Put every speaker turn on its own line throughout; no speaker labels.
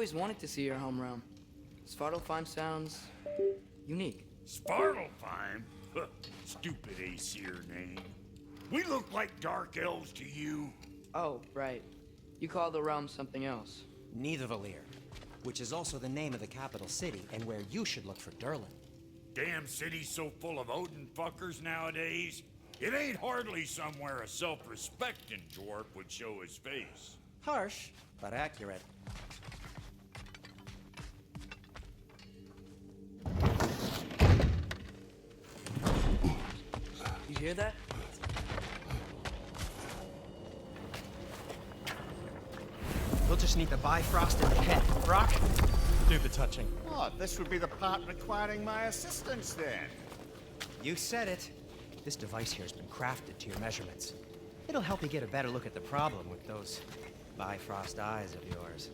always wanted to see your home realm. Svartalfheim sounds unique.
Svartalfheim? Huh, stupid Aesir name. We look like dark elves to you?
Oh, right. You call the realm something else.
Nidavellir, which is also the name of the capital city and where you should look for Durlin.
Damn city's so full of Odin fuckers nowadays. It ain't hardly somewhere a self-respecting dwarf would show his face.
Harsh, but accurate.
You hear that?
We'll just need the Bifrost in the head. Brock, do the touching.
Oh, this would be the part requiring my assistance then.
You said it. This device here has been crafted to your measurements. It'll help you get a better look at the problem with those Bifrost eyes of yours.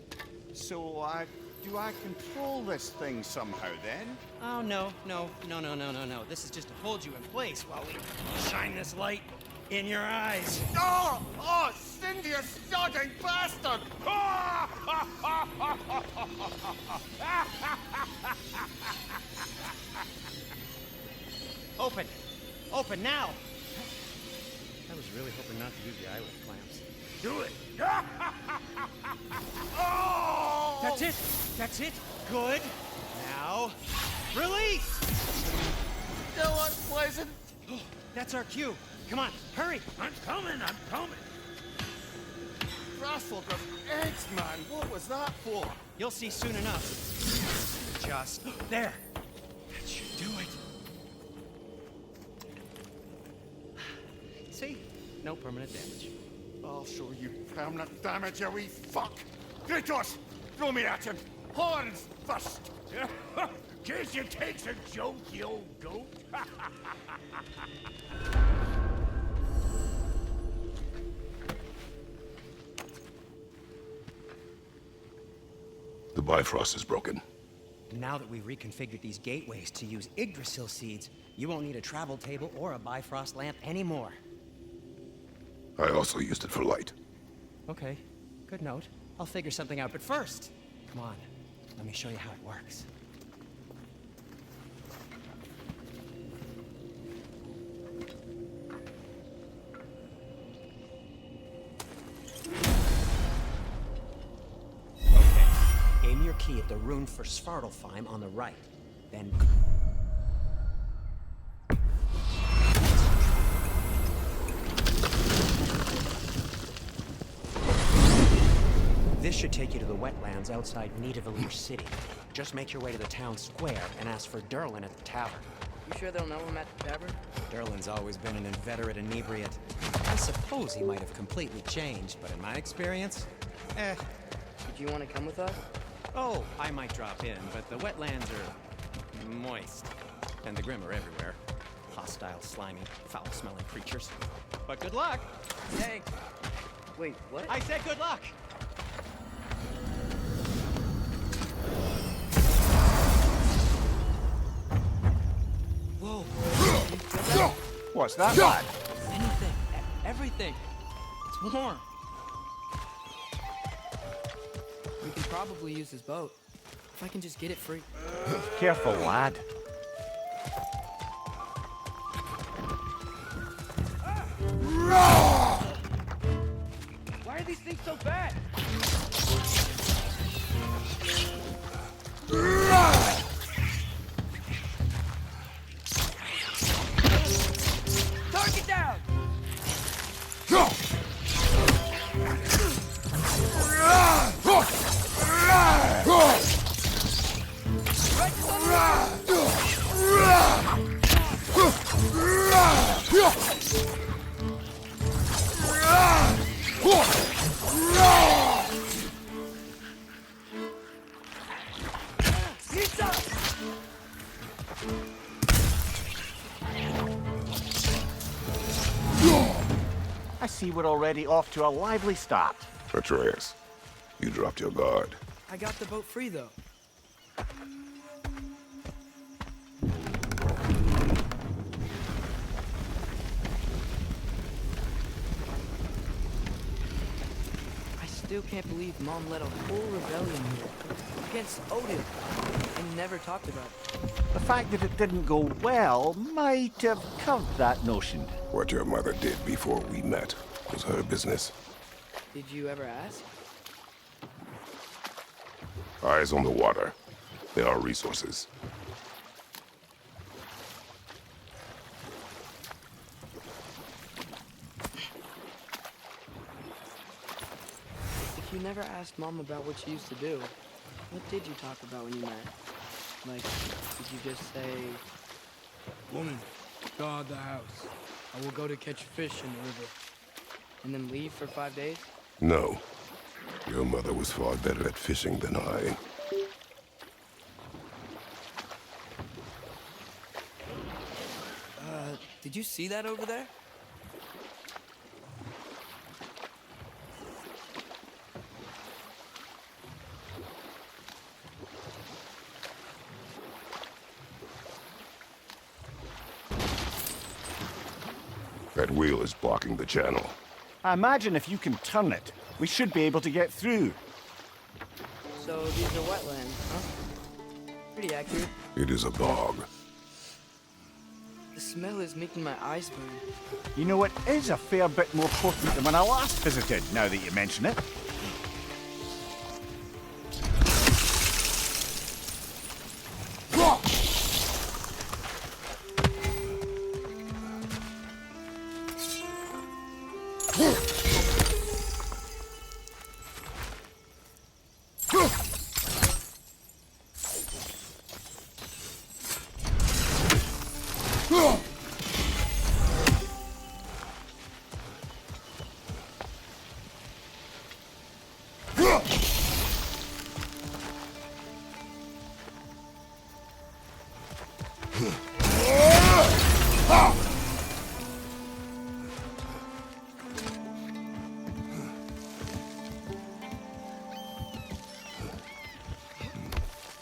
So, do I control this thing somehow then?
Oh, no. This is just to hold you in place while we shine this light in your eyes.
Oh! Oh, Cindy, you sodding bastard!
Open! Open now! I was really hoping not to use the eyelid clamps.
Do it!
Oh!
That's it! That's it! Good! Now, release!
Still unpleasant.
That's our cue. Come on, hurry!
I'm coming!
Grasshopper's eggs, man. What was that for?
You'll see soon enough. Just there. That should do it. See? No permanent damage.
I'll show you permanent damage, you wee fuck. Kratos, throw me at him. Horns first.
Guess you takes a joke, you old goat.
The Bifrost is broken.
Now that we've reconfigured these gateways to use Yggdrasil seeds, you won't need a travel table or a Bifrost lamp anymore.
I also used it for light.
Okay, good note. I'll figure something out, but first, come on, let me show you how it works. Okay, aim your key at the rune for Svartalfheim on the right, then... This should take you to the wetlands outside Nidavellir City. Just make your way to the town square and ask for Durlin at the tavern.
You sure they'll know him at the tavern?
Durlin's always been an inveterate inebriate. I suppose he might have completely changed, but in my experience,
Did you want to come with us?
Oh, I might drop in, but the wetlands are moist. And the Grim are everywhere. Hostile, slimy, foul-smelling creatures. But good luck!
Thanks. Wait, what?
I said good luck! Whoa.
What's that, lad?
Anything. Everything. It's warm. We can probably use his boat. If I can just get it free.
Careful, lad.
Why are these things so bad? Target down!
I see we're already off to a lively start.
Atreus, you dropped your guard.
I got the boat free, though. I still still can't believe Mom led a whole rebellion here against Odin and never talked about it.
The fact that it didn't go well might have curved that notion.
What your mother did before we met was her business.
Did you ever ask?
Eyes on the water. There are resources.
If you never asked Mom about what she used to do, what did you talk about when you met? Like, did you just say, "Woman, guard the house. I will go to catch fish in the river," and then leave for 5 days?
No. Your mother was far better at fishing than I.
Did you see that over there?
That wheel is blocking the channel.
I imagine if you can turn it, we should be able to get through.
So these are wetlands, huh? Pretty accurate.
It is a bog.
The smell is making my eyes burn.
You know, it is a fair bit more potent than when I last visited, now that you mention it.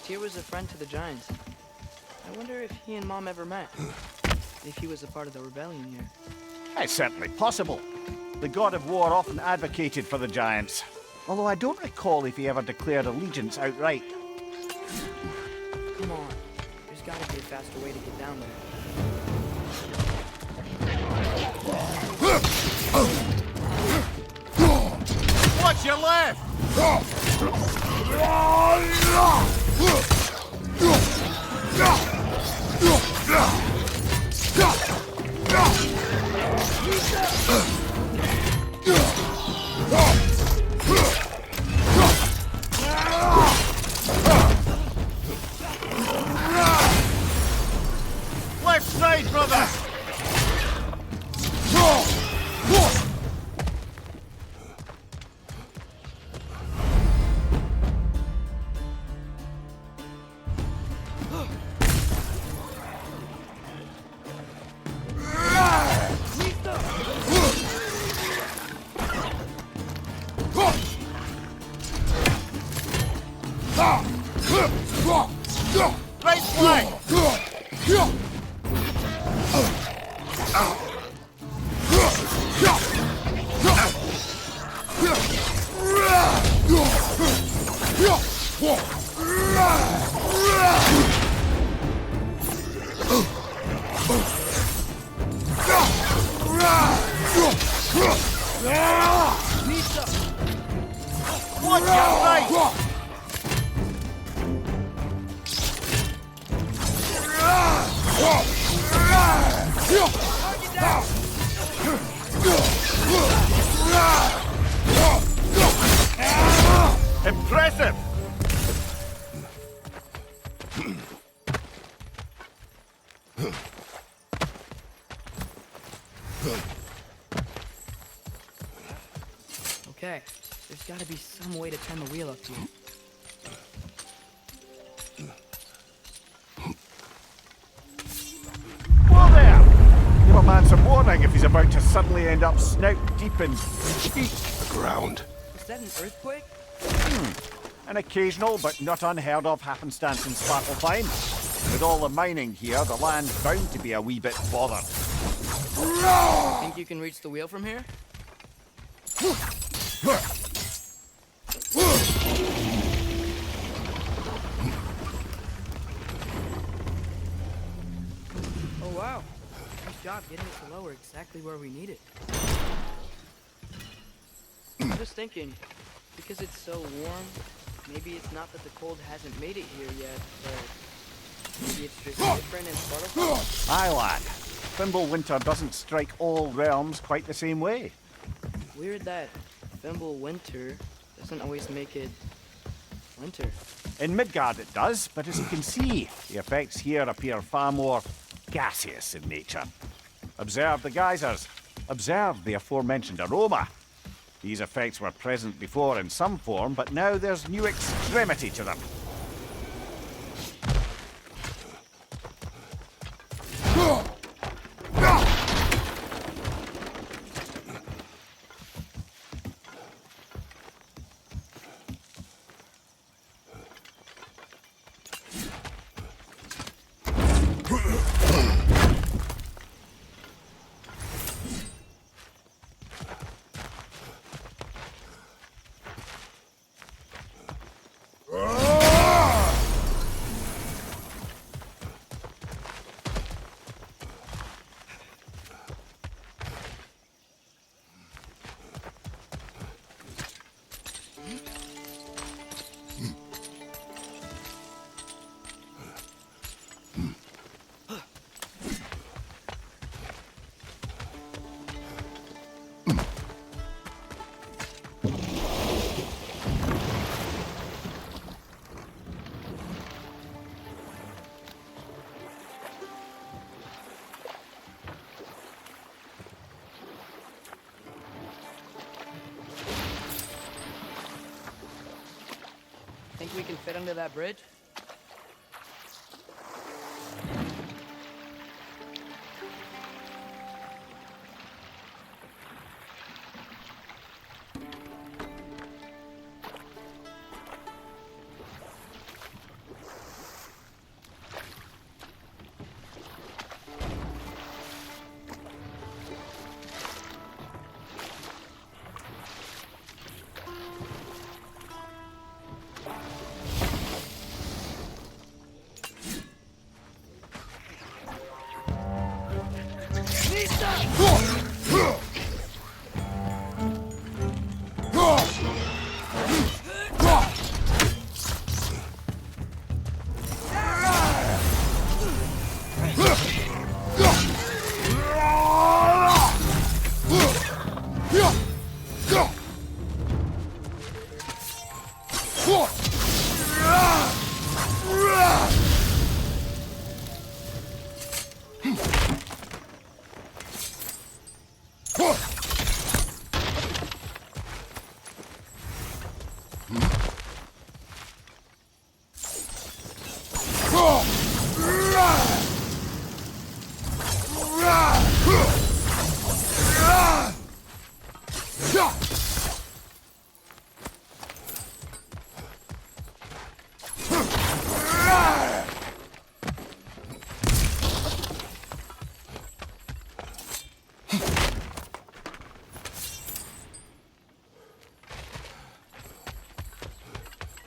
Tyr was a friend to the Giants. I wonder if he and Mom ever met. If he was a part of the rebellion here.
It's certainly possible. The god of war often advocated for the giants. Although I don't recall if he ever declared allegiance outright.
Come on. There's gotta be a faster way to get down there.
Watch your left! Left side, brother! Right flank! Watch your right! Impressive!
Okay. There's gotta be some way to turn the wheel up here.
Whoa there! Give a man some warning if he's about to suddenly end up snout deep in cheek.
The ground.
Is that an earthquake?
An occasional but not unheard of happenstance in Svartalfheim. With all the mining here, the land's bound to be a wee bit bothered.
Think you can reach the wheel from here? job getting it to lower exactly where we need it. I'm just thinking, because it's so warm, maybe it's not that the cold hasn't made it here yet, but maybe it's just different in Sparta.
Aye, lad. Fimbulwinter doesn't strike all realms quite the same way.
Weird that Fimbulwinter doesn't always make it winter.
In Midgard it does, but as you can see, the effects here appear far more gaseous in nature. Observe the geysers. Observe the aforementioned aroma. These effects were present before in some form, but now there's new extremity to them.
Think we can fit under that bridge?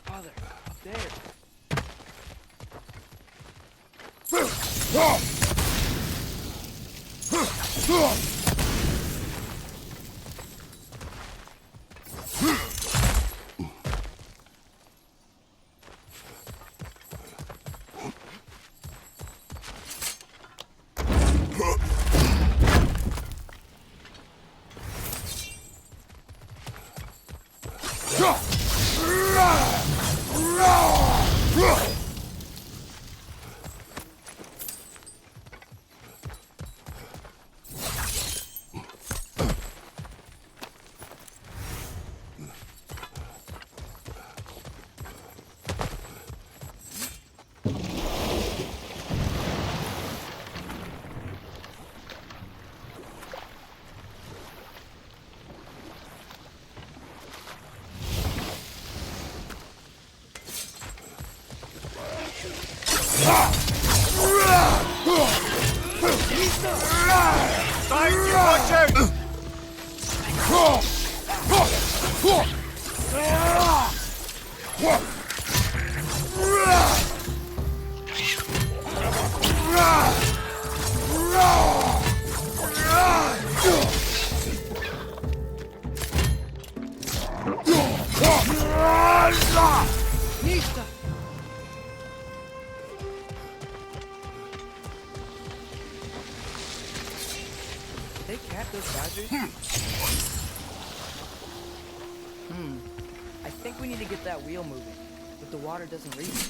Father, up there. at those geysers? I think we need to get that wheel moving, but the water doesn't reach.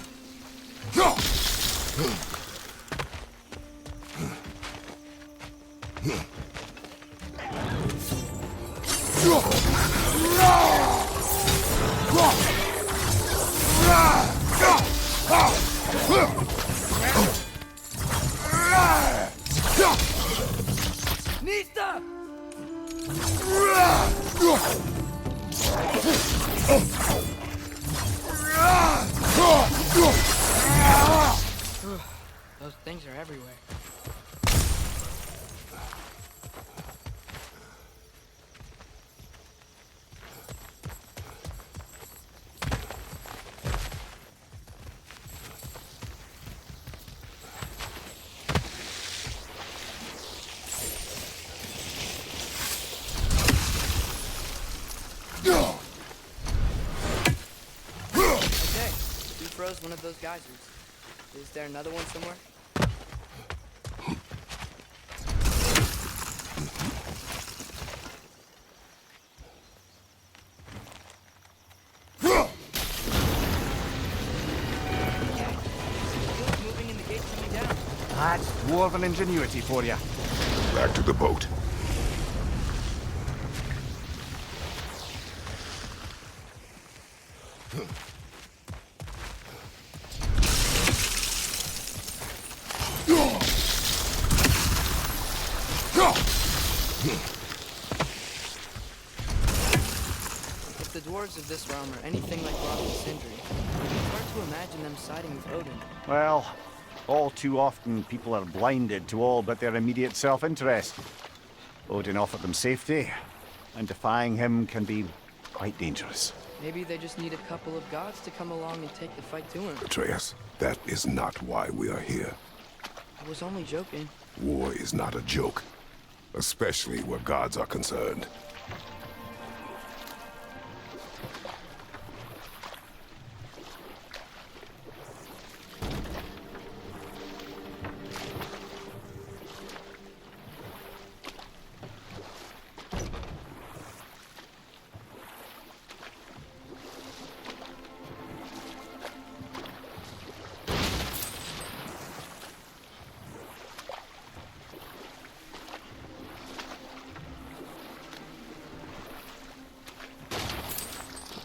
Nista! Those things are everywhere. Okay, you froze one of those geysers. Is there another one somewhere? Wheels moving and the gate's coming down.
That's dwarven ingenuity for you.
Back to the boat.
If the dwarves of this realm are anything like Rock and Sindri, it's hard to imagine them siding with Odin.
Well, all too often people are blinded to all but their immediate self-interest. Odin offered them safety, and defying him can be quite dangerous.
Maybe they just need a couple of gods to come along and take the fight to him.
Atreus, that is not why we are here.
I was only joking.
War is not a joke, especially where gods are concerned.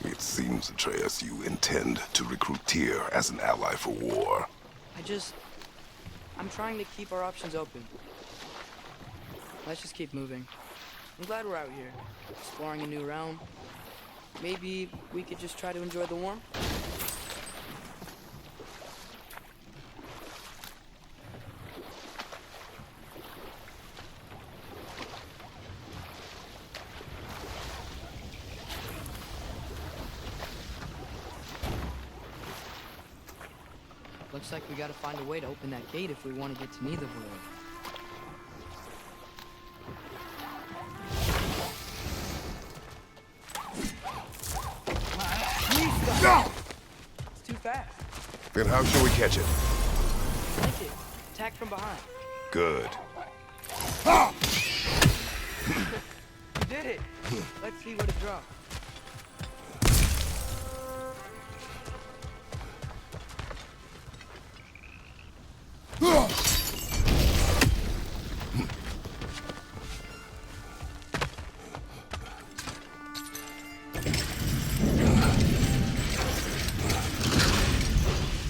It seems, Atreus, you intend to recruit Tyr as an ally for war.
I'm trying to keep our options open. Let's just keep moving. I'm glad we're out here, exploring a new realm. Maybe we could just try to enjoy the warmth? Looks like we gotta find a way to open that gate if we want to get to Neitherworld. It's too fast.
Then how shall we catch it?
Like it. Attack from behind.
Good.
You did it. Let's see what it drops.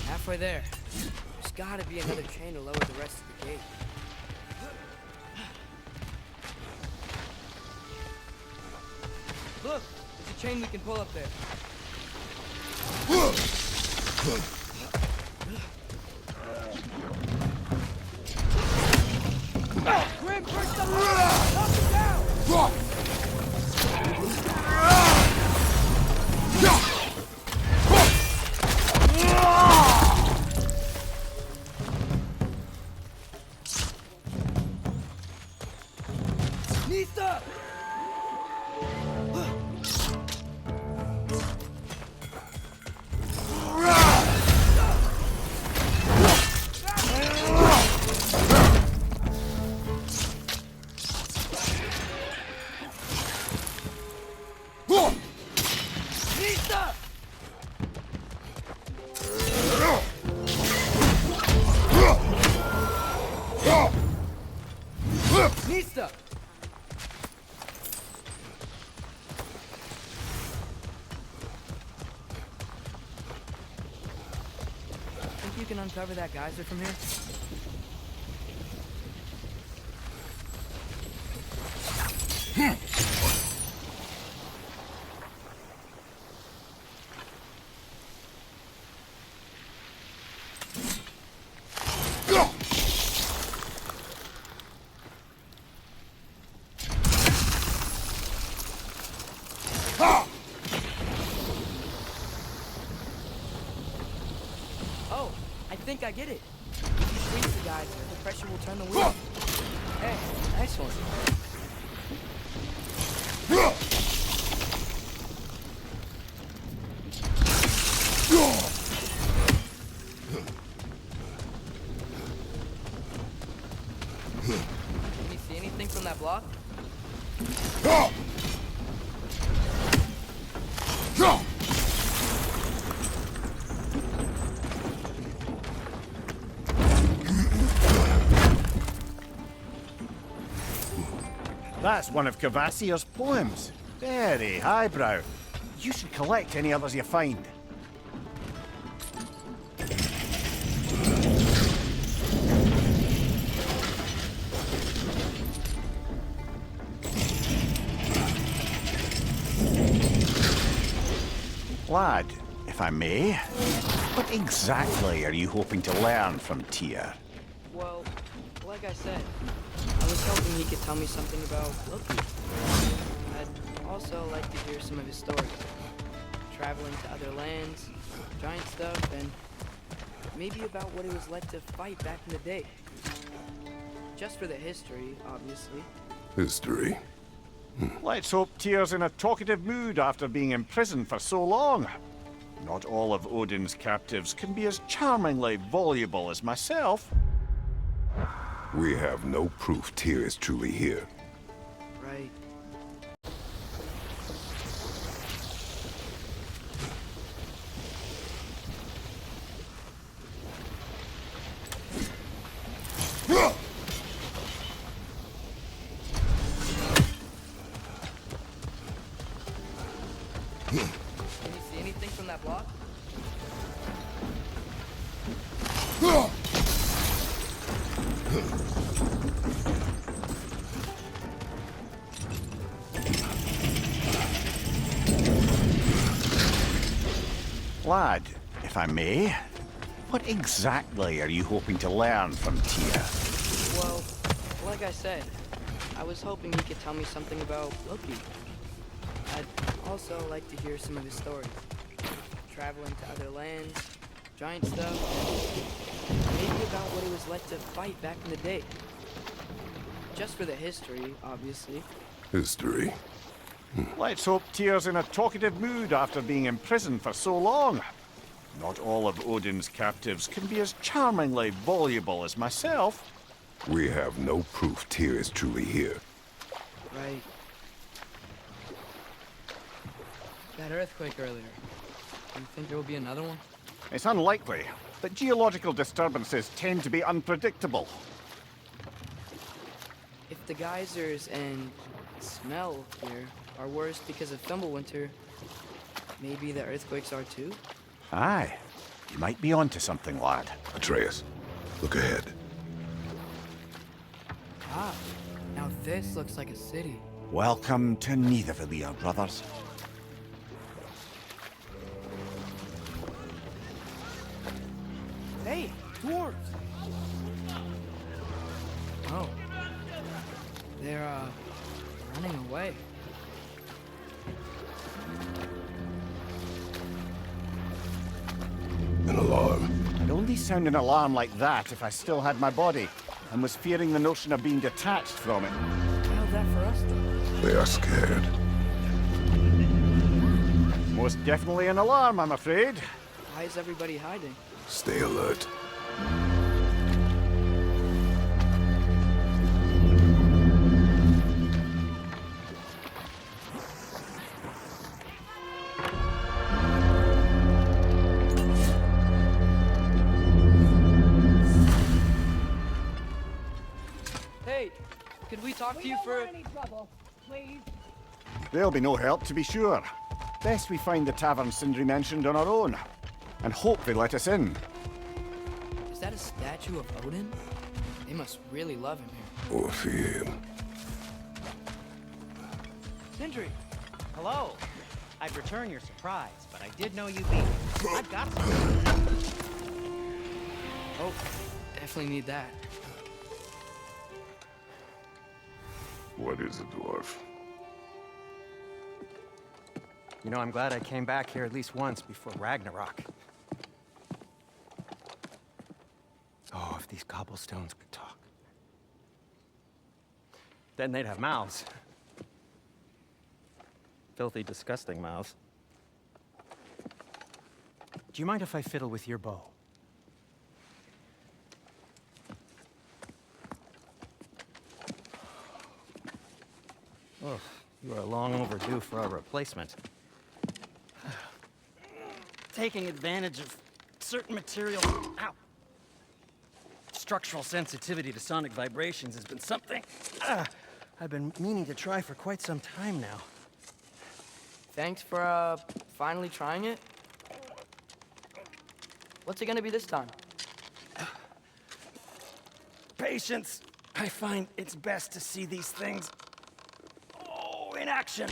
Halfway there. There's gotta be another chain to lower the rest of the gate. Look! There's a chain we can pull up there. Grim, first up! Knock him down! Nista! Nista! Think you can uncover that geyser from here? Oh, I think I get it. If you freeze the geyser, the pressure will turn the wheel. Hey, nice one. Can you see anything from that block?
That's one of Cavassier's poems. Very highbrow. You should collect any others you find. Lad, if I may, what exactly are you hoping to learn from Tyr?
Well, like I said, I was hoping he could tell me something about Loki. I'd also like to hear some of his stories. Traveling to other lands, giant stuff, and maybe about what it was like to fight back in the day. Just for the history, obviously.
History.
Let's hope Tyr's in a talkative mood after being imprisoned for so long. Not all of Odin's captives can be as charmingly voluble as myself.
We have no proof Tyr is truly here.
Right. Can you see anything from that block?
Lad, if I may, what exactly are you hoping to learn from Tyr?
Well, like I said, I was hoping he could tell me something about Loki. I'd also like to hear some of his stories. Traveling to other lands, giant stuff, and maybe about what it was like to fight back in the day. Just for the history, obviously.
History.
Let's hope Tyr's in a talkative mood after being imprisoned for so long. Not all of Odin's captives can be as charmingly voluble as myself.
We have no proof Tyr is truly here.
Right. That earthquake earlier. Do you think there will be another one?
It's unlikely, but geological disturbances tend to be unpredictable.
If the geysers and smell here are worse because of Thimblewinter, maybe the earthquakes are too?
Aye, you might be onto something, lad.
Atreus, look ahead.
Ah, now this looks like a city.
Welcome to Nidavellir, brothers.
Hey, dwarves! Oh. They're, running away.
An alarm.
I'd only sound an alarm like that if I still had my body, and was fearing the notion of being detached from it.
How's that for us, though?
They are scared.
Most definitely an alarm, I'm afraid.
Why is everybody hiding?
Stay alert.
Hey, Could we talk to you for...
Any trouble, please?
There'll be no help, to be sure. Best we find the tavern Sindri mentioned on our own, and hope they let us in.
Is that a statue of Odin? They must really love him here.
Or fear him.
Sindri!
Hello. I'd return your surprise, but I did know you'd be here. I've got some.
Oh, definitely need that.
What is it, dwarf?
You know, I'm glad I came back here at least once before Ragnarok. Oh, if these cobblestones could talk. Then they'd have mouths. Filthy, disgusting mouths. Do you mind if I fiddle with your bow? Oh, you are long overdue for a replacement. Taking advantage of certain material, ow, structural sensitivity to sonic vibrations has been something I've been meaning to try for quite some time now.
Thanks for, finally trying it. What's it gonna be this time?
Patience. I find it's best to see these things, in action.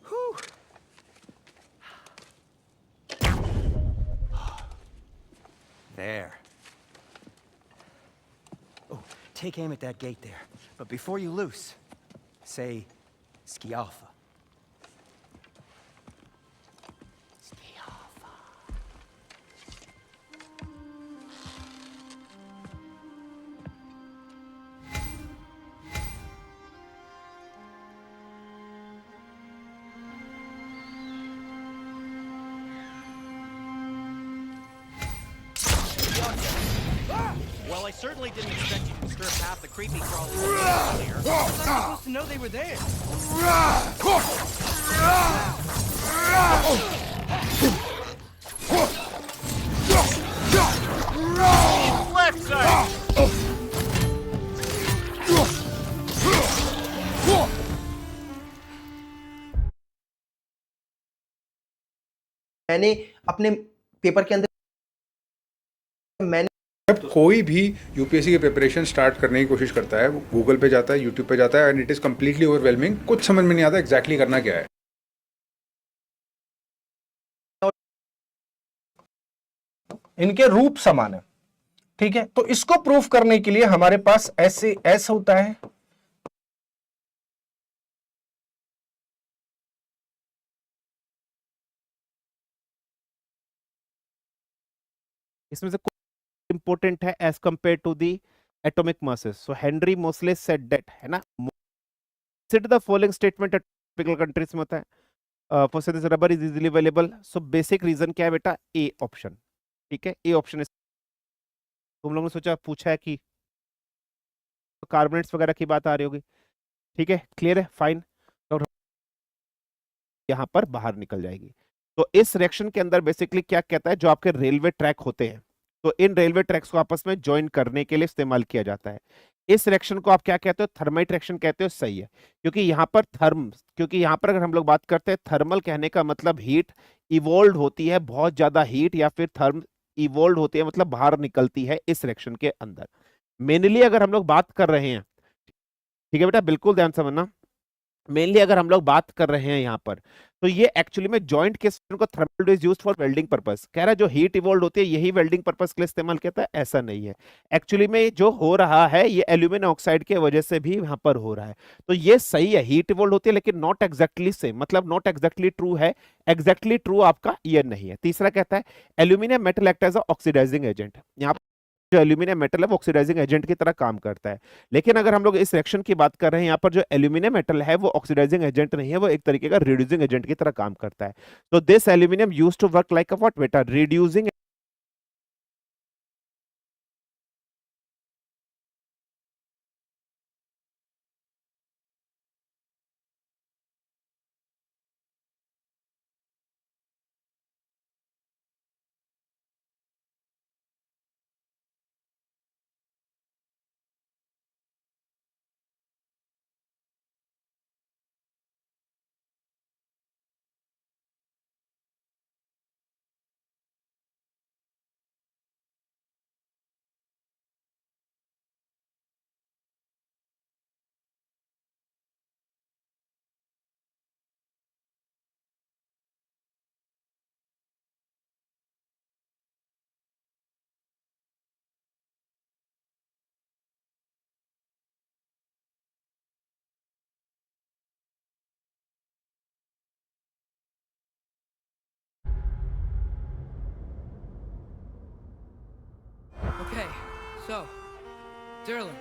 Whew. There. Oh, take aim at that gate there. But before you loose, say Skialfa. Skialfa. Well, I certainly didn't expect you to disturb half the creepy crawlies earlier.
I was supposed to know they were there.
Left side!
मैंने अपने paper के अंदर मैंने
जब कोई भी UPSC की preparation start करने की कोशिश करता है वो गूगल पे जाता है, यूट्यूब पे जाता है and it is completely overwhelming, कुछ समझ में नहीं आता एग्जैक्टली करना क्या है।
इनके रूप समान है, ठीक है। तो इसको प्रूफ करने के लिए हमारे पास ऐसे एस होता है,
इसमें से इंपॉर्टेंट है as compare to the atomic masses. So Henry Moseley said that, है ना, consider the following statement at typical countries में होता है, for this rubber is easily available. So basic reason क्या है बेटा, ए ऑप्शन, ठीक है, ए ऑप्शन। तुम लोगों ने सोचा पूछा है कि कार्बोनेट्स वगैरह की बात आ रही होगी, ठीक है, क्लियर है, फाइन। और यहाँ पर बाहर निकल जाएगी। तो इस रिएक्शन के अंदर बेसिकली क्या कहता है, जो आपके रेलवे ट्रैक होते हैं, तो इन रेलवे ट्रैक्स को आपस में ज्वाइन करने के लिए इस्तेमाल किया जाता है। इस रिएक्शन को आप क्या कहते हो, थर्माइट रिएक्शन कहते हो, सही है। क्योंकि यहाँ पर क्योंकि यहाँ पर अगर हम लोग बात करते हैं थर्मल, कहने का मतलब हीट इवॉल्व होती है, बहुत ज्यादा हीट, या फिर थर्म इवॉल्व होती है मतलब बाहर निकलती है इस रिएक्शन के अंदर। मेनली अगर हम लोग बात कर रहे हैं, ठीक है बेटा, बिल्कुल ध्यान समझना, मेनली अगर हम लोग बात कर रहे हैं यहाँ पर, तो ये एक्चुअली में जॉइंट के को thermal is used for welding purpose. कह रहा है जो हीट इवॉल्व होती है यही वेल्डिंग पर्पस के लिए इस्तेमाल किया है, ऐसा नहीं है। एक्चुअली में जो हो रहा है ये एल्यूमिनियम ऑक्साइड के वजह से भी यहाँ पर हो रहा है। तो ये सही है, हीट इवॉल्व होती है, लेकिन नॉट एग्जैक्टली सेम, मतलब नॉट एग्जैक्टली ट्रू है, एग्जैक्टली ट्रू आपका ये नहीं है। तीसरा कहता है aluminium metal act as oxidising agent. यहाँ जो एल्यूमिनियम मेटल है वो ऑक्सीडाइजिंग एजेंट की तरह काम करता है, लेकिन अगर हम लोग इस रिएक्शन की बात कर रहे हैं, यहाँ पर जो एल्यूमिनियम मेटल है वो ऑक्सीडाइजिंग एजेंट नहीं है, वो एक तरीके का रिड्यूसिंग एजेंट की तरह काम करता है। तो this aluminium used to work like a what बेटा, reducing
So, Derlin,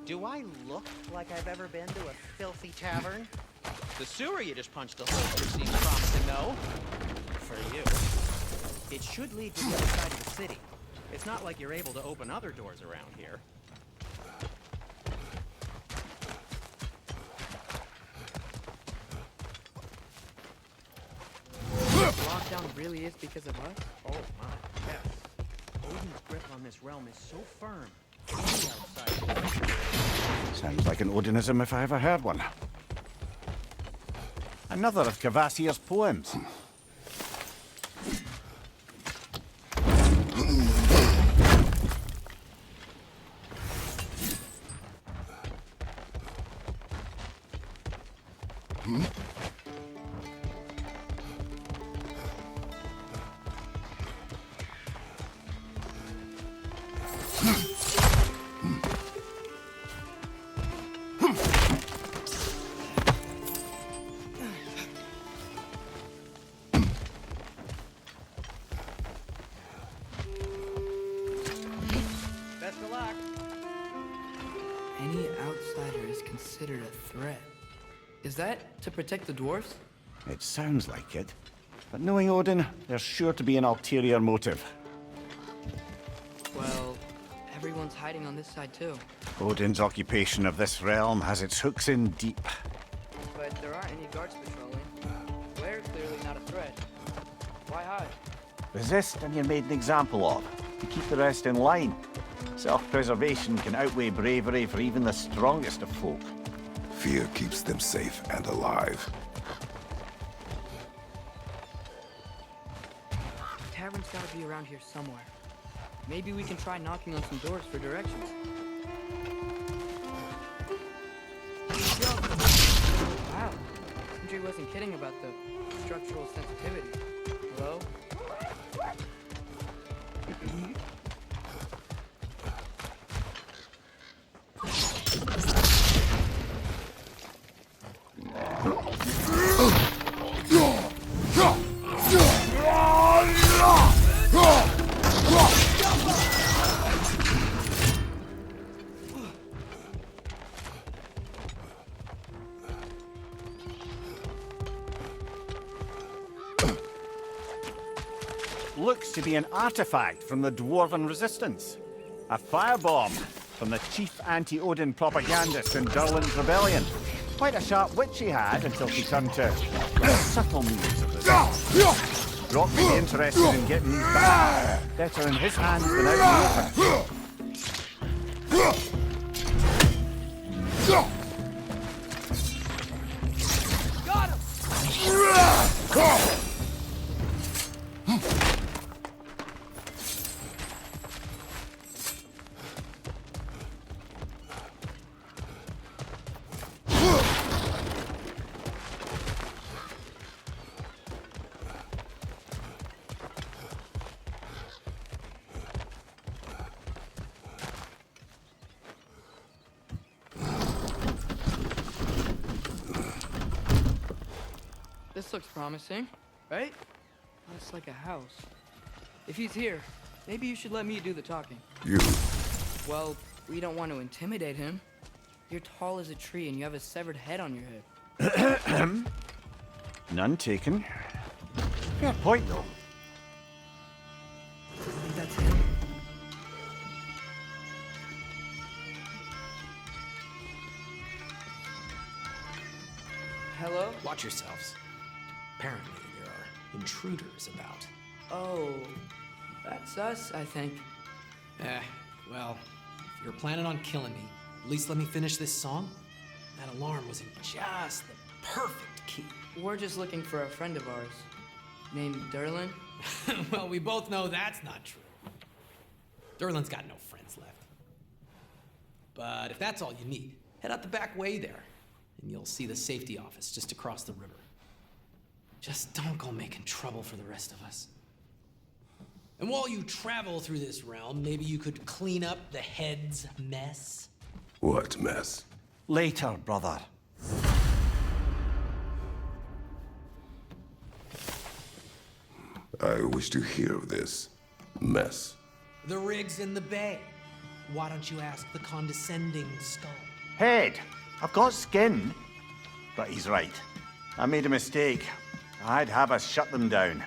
Do I look like I've ever been to a filthy tavern? The sewer you just punched a hole through seems promising, though. For you. It should lead to the other side of the city. It's not like you're able to open other doors around here.
lockdown really is because of us?
Oh my, yes. Odin's grip on this realm is so firm. Any outsider.
Sounds like an Odinism if I ever heard one. Another of Cavassier's poems.
Best of luck.
Any outsider is considered a threat. Is that to protect the dwarfs?
It sounds like it. But knowing Odin, there's sure to be an ulterior motive.
Well, everyone's hiding on this side too.
Odin's occupation of this realm has its hooks in deep.
But there aren't any guards patrolling. We're clearly not a threat. Why hide?
Resist and you're made an example of, to keep the rest in line. Self-preservation can outweigh bravery for even the strongest of folk.
Fear keeps them safe and alive.
The tavern's gotta be around here somewhere. Maybe we can try knocking on some doors for directions. Wow, Sindri wasn't kidding about the structural sensitivity. Hello?
Looks to be an artifact from the Dwarven Resistance. A firebomb from the chief anti-Odin propagandist in Durlin's rebellion. Quite a sharp wit she had until she turned to the subtle means of the got me interested in getting these back. Better in his hands than out in the open.
Got him! This looks promising, right? Looks like a house. If he's here, maybe you should let me do the talking.
You.
Well, we don't want to intimidate him. You're tall as a tree and you have a severed head on your head.
None taken. Fair point, though.
I think that's him. Hello?
Watch yourselves. Apparently, there are intruders about.
Oh, that's us, I think.
Well, if you're planning on killing me, at least let me finish this song. That alarm was in just the perfect key.
We're just looking for a friend of ours named Derlin.
Well, we both know that's not true. Derlin's got no friends left. But if that's all you need, head out the back way there, and you'll see the safety office just across the river. Just don't go making trouble for the rest of us. And while you travel through this realm, maybe you could clean up the head's mess.
What mess?
Later, brother.
I wish to hear of this. Mess.
The rig's in the bay. Why don't you ask the condescending skull?
Head, I've got skin. But he's right. I made a mistake. I'd have us shut them down.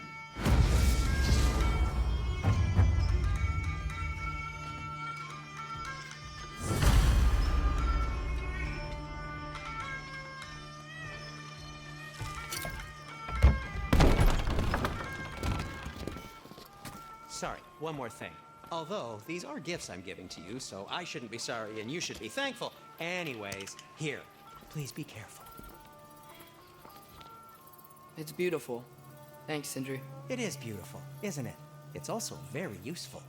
Sorry, one more thing. Although, these are gifts I'm giving to you, so I shouldn't be sorry and you should be thankful. Anyways, here, please be careful.
It's beautiful. Thanks, Sindri.
It is beautiful, isn't it? It's also very useful.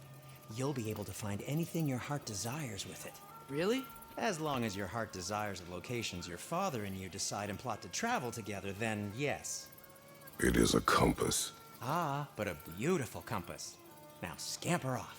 You'll be able to find anything your heart desires with it.
Really?
As long as your heart desires the locations your father and you decide and plot to travel together, then yes.
It is a compass.
Ah, but a beautiful compass. Now scamper off.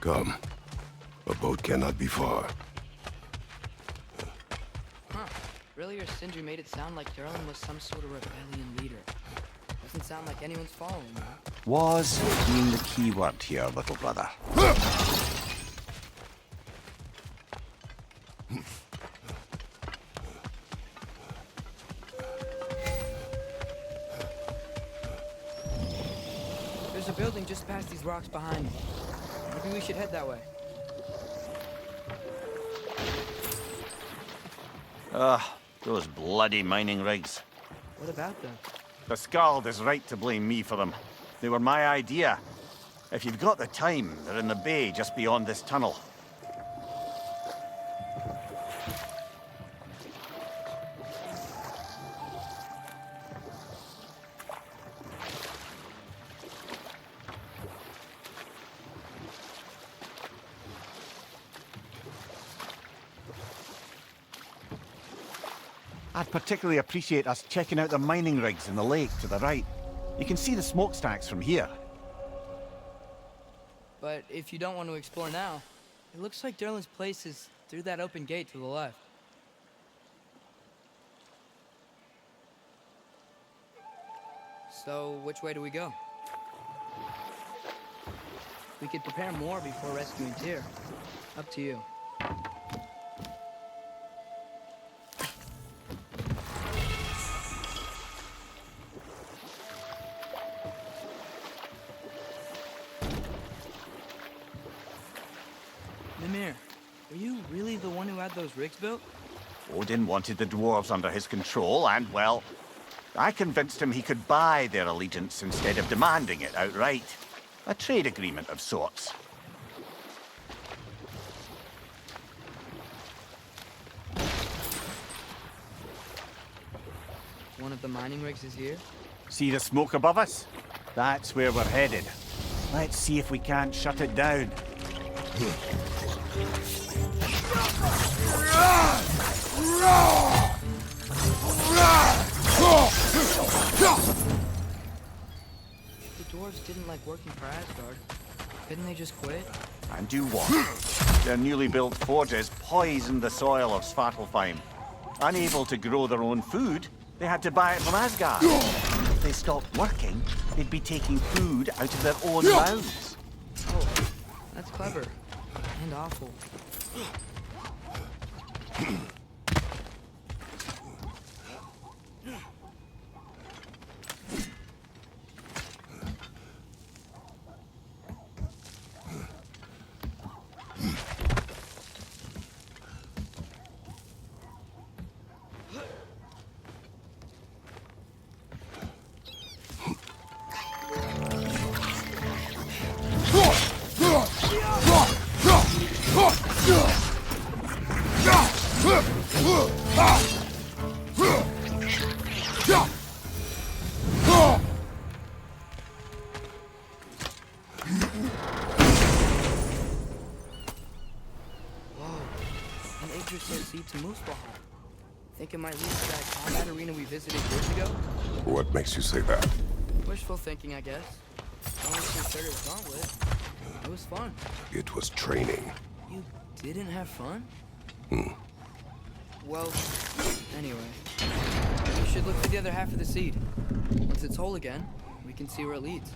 Come. A boat cannot be far.
Huh. Earlier, Sindri made it sound like Durlin was some sort of rebellion leader. Doesn't sound like anyone's following him.
Was being the key word here, little brother.
There's a building just past these rocks behind me. Maybe we should head that way.
Those bloody mining rigs.
What about them?
The Skald is right to blame me for them. They were my idea. If you've got the time, they're in the bay just beyond this tunnel. I'd particularly appreciate us checking out the mining rigs in the lake to the right. You can see the smokestacks from here.
But if you don't want to explore now, it looks like Durlin's place is through that open gate to the left. So, which way do we go? We could prepare more before rescuing Tyr. Up to you. Mimir, were you really the one who had those rigs built?
Odin wanted the dwarves under his control, and, well, I convinced him he could buy their allegiance instead of demanding it outright. A trade agreement of sorts.
One of the mining rigs is here?
See the smoke above us? That's where we're headed. Let's see if we can't shut it down.
The dwarves didn't like working for Asgard. Didn't they just quit?
And do what? Their newly built forges poisoned the soil of Svartalfheim. Unable to grow their own food, they had to buy it from Asgard. If they stopped working, they'd be taking food out of their own mouths.
Oh, that's clever. And awful.
Yeah!
Muspelheim. Think it might lead to that combat arena we visited years ago?
What makes you say that?
Wishful thinking, I guess. Going through Critter's Gauntlet. It was fun.
It was training.
You didn't have fun? Well, anyway. You should look for the other half of the seed. Once it's whole again, we can see where it leads.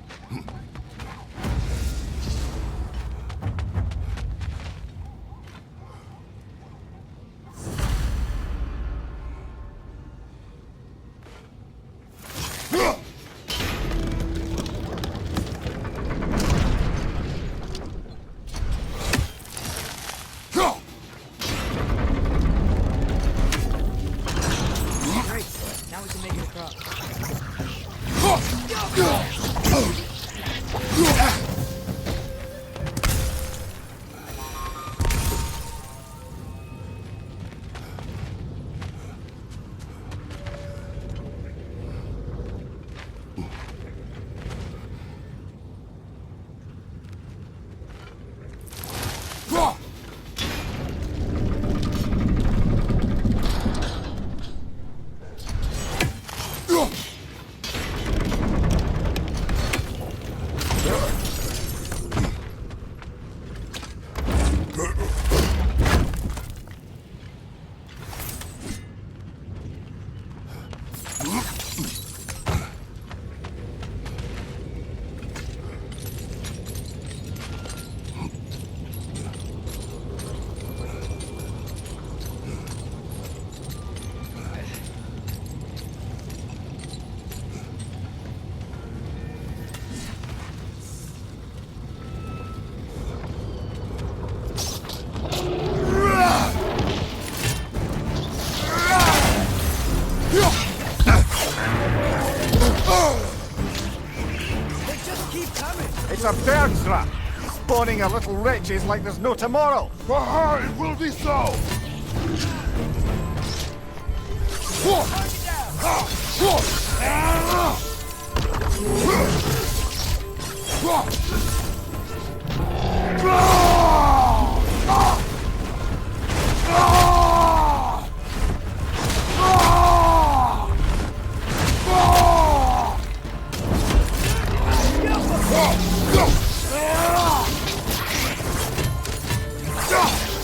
It's a bird trap, spawning a little wretches like there's no tomorrow.
For her, it will be so!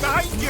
Behind you!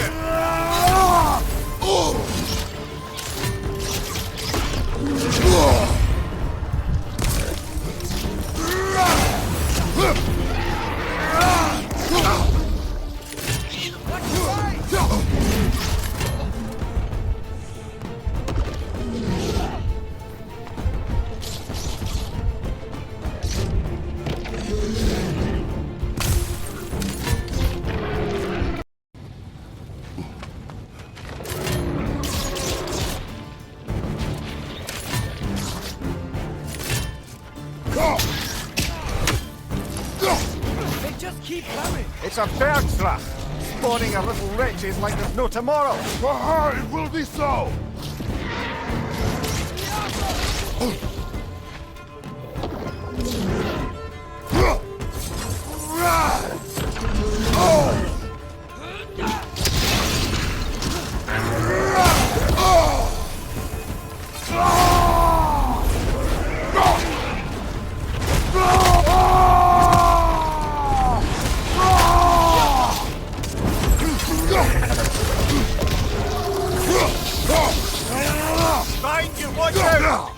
They just keep coming!
It's a bird trap, spawning a little wretches like there's no tomorrow.
For her, it will be so!
Behind you, watch out!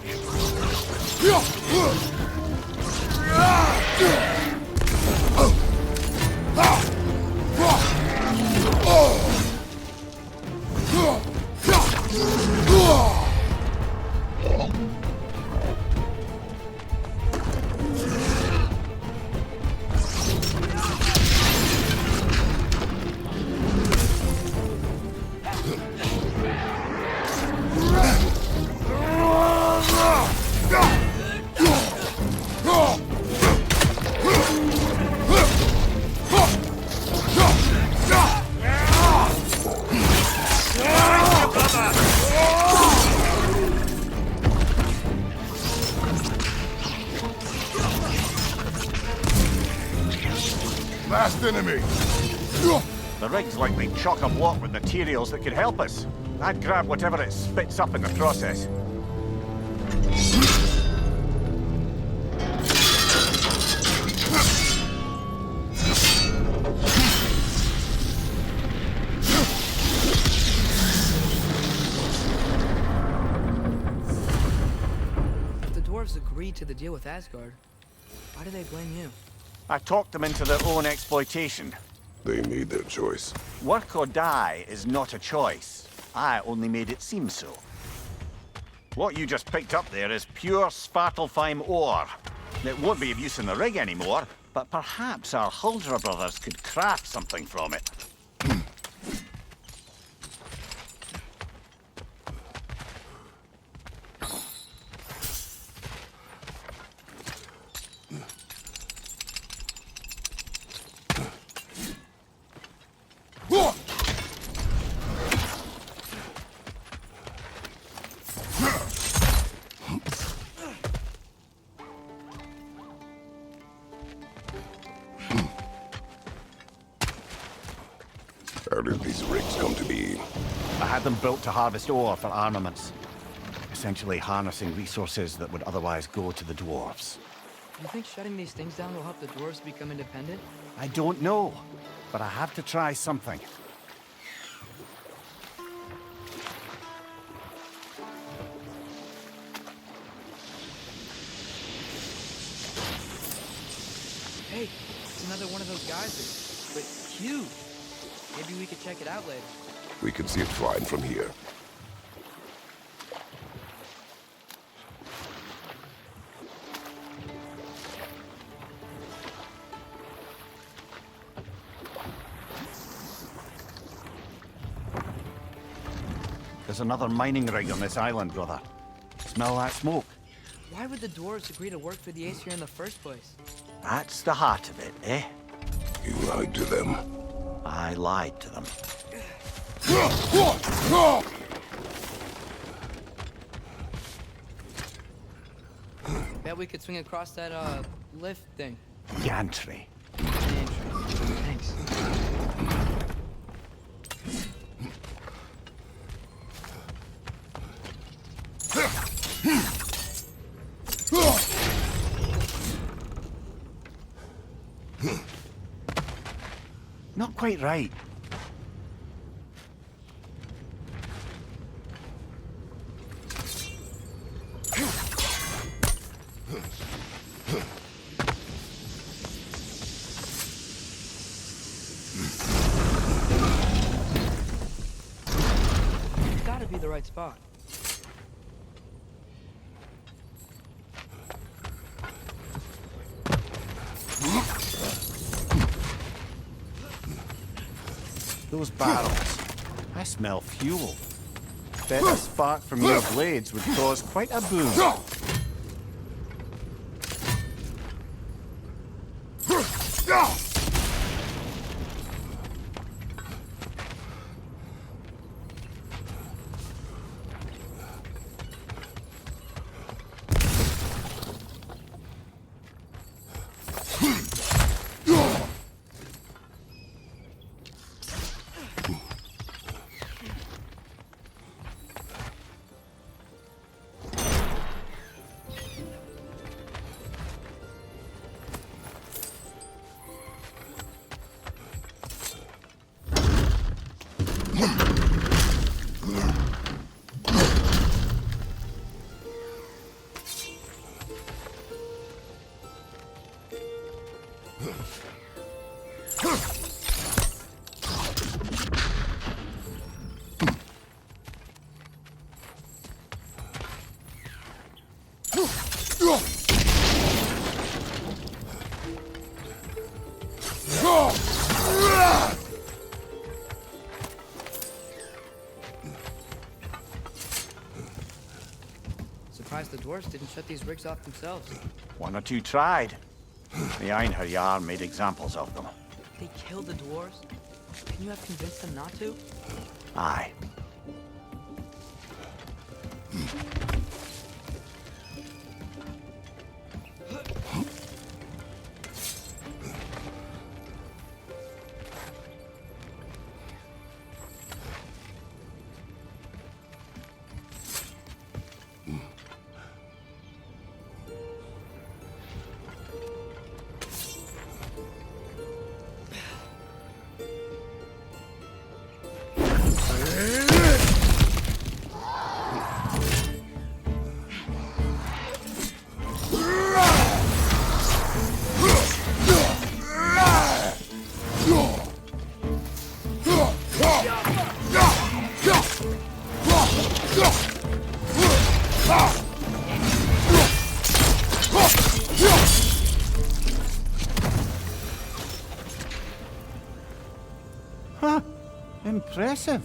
Last enemy!
The rig's like they chock a block with materials that could help us. I'd grab whatever it spits up in the process.
If the dwarves agreed to the deal with Asgard, why do they blame you?
I talked them into their own exploitation.
They made their choice.
Work or die is not a choice. I only made it seem so. What you just picked up there is pure Svartalfheim ore. It won't be of use in the rig anymore, but perhaps our Huldra brothers could craft something from it.
How did these rigs come to be?
I had them built to harvest ore for armaments. Essentially harnessing resources that would otherwise go to the dwarves.
You think shutting these things down will help the dwarves become independent?
I don't know, but I have to try something.
Hey, it's another one of those geysers, but huge. Maybe we could check it out later.
We can see it fine from here.
There's another mining rig on this island, brother. Smell that smoke?
Why would the dwarves agree to work for the Aesir in the first place?
That's the heart of it, eh?
You lied to them.
I lied to them.
Bet we could swing across that, lift thing.
Gantry.
Thanks.
Not quite right.
It's gotta be the right spot.
Those barrels. I smell fuel. Bet a spark from your blades would cause quite a boom.
Surprised the dwarves didn't shut these rigs off themselves.
One or two tried. The Einherjar made examples of them.
They killed the dwarves? Can you have convinced them not to?
Aye. Huh. Impressive.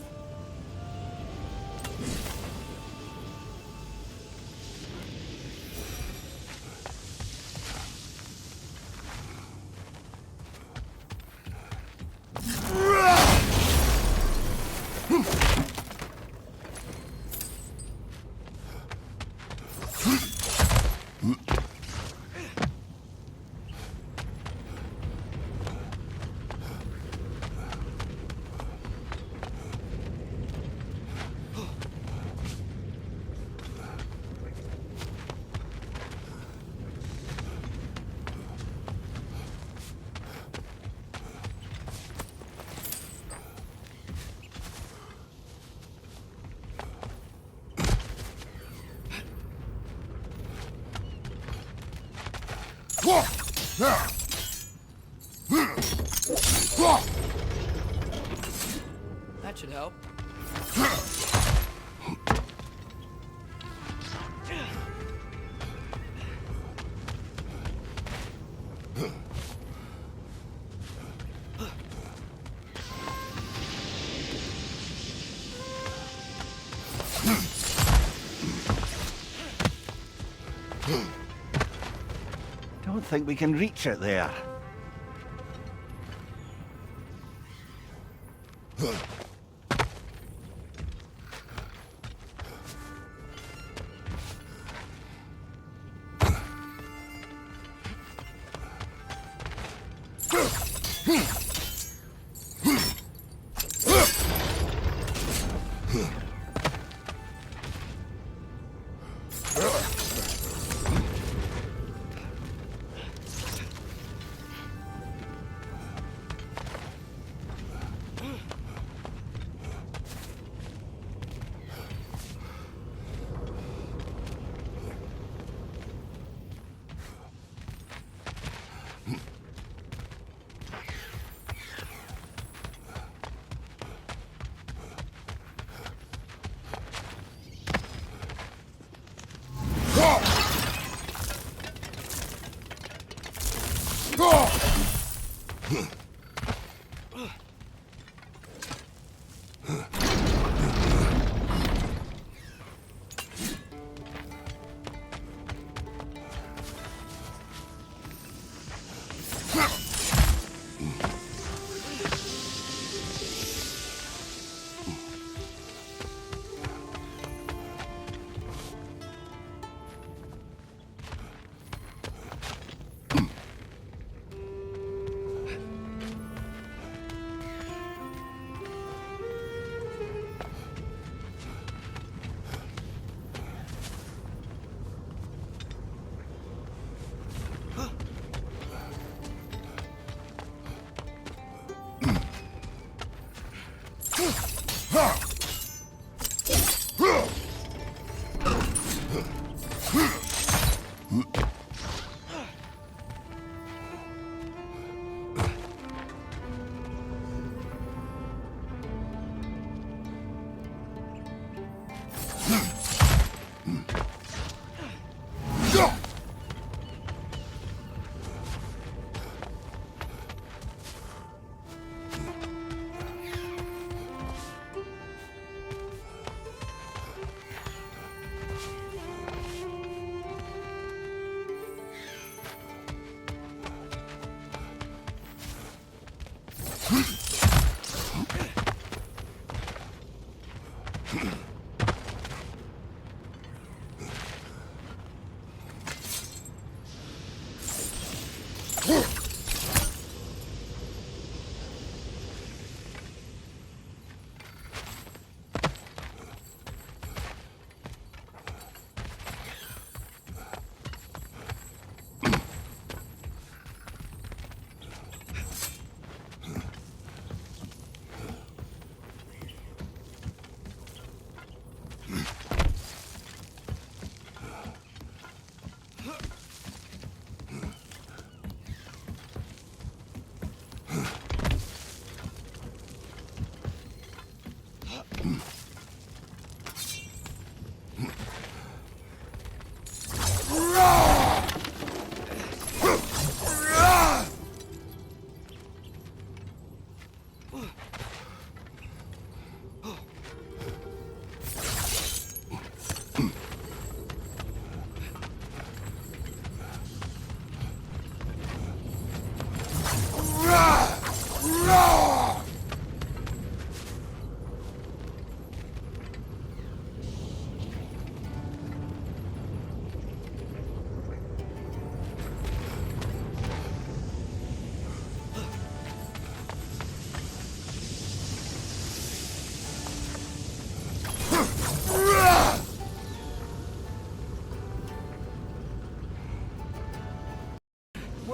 That should help.
Don't think we can reach it there.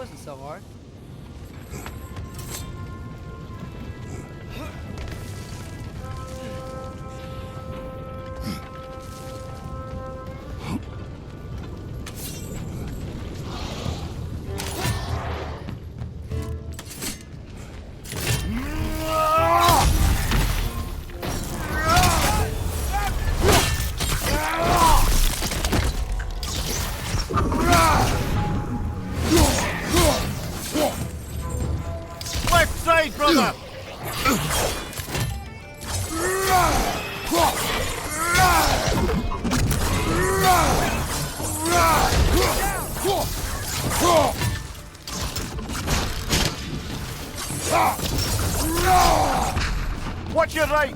wasn't so hard.
Left side, brother! Watch your right!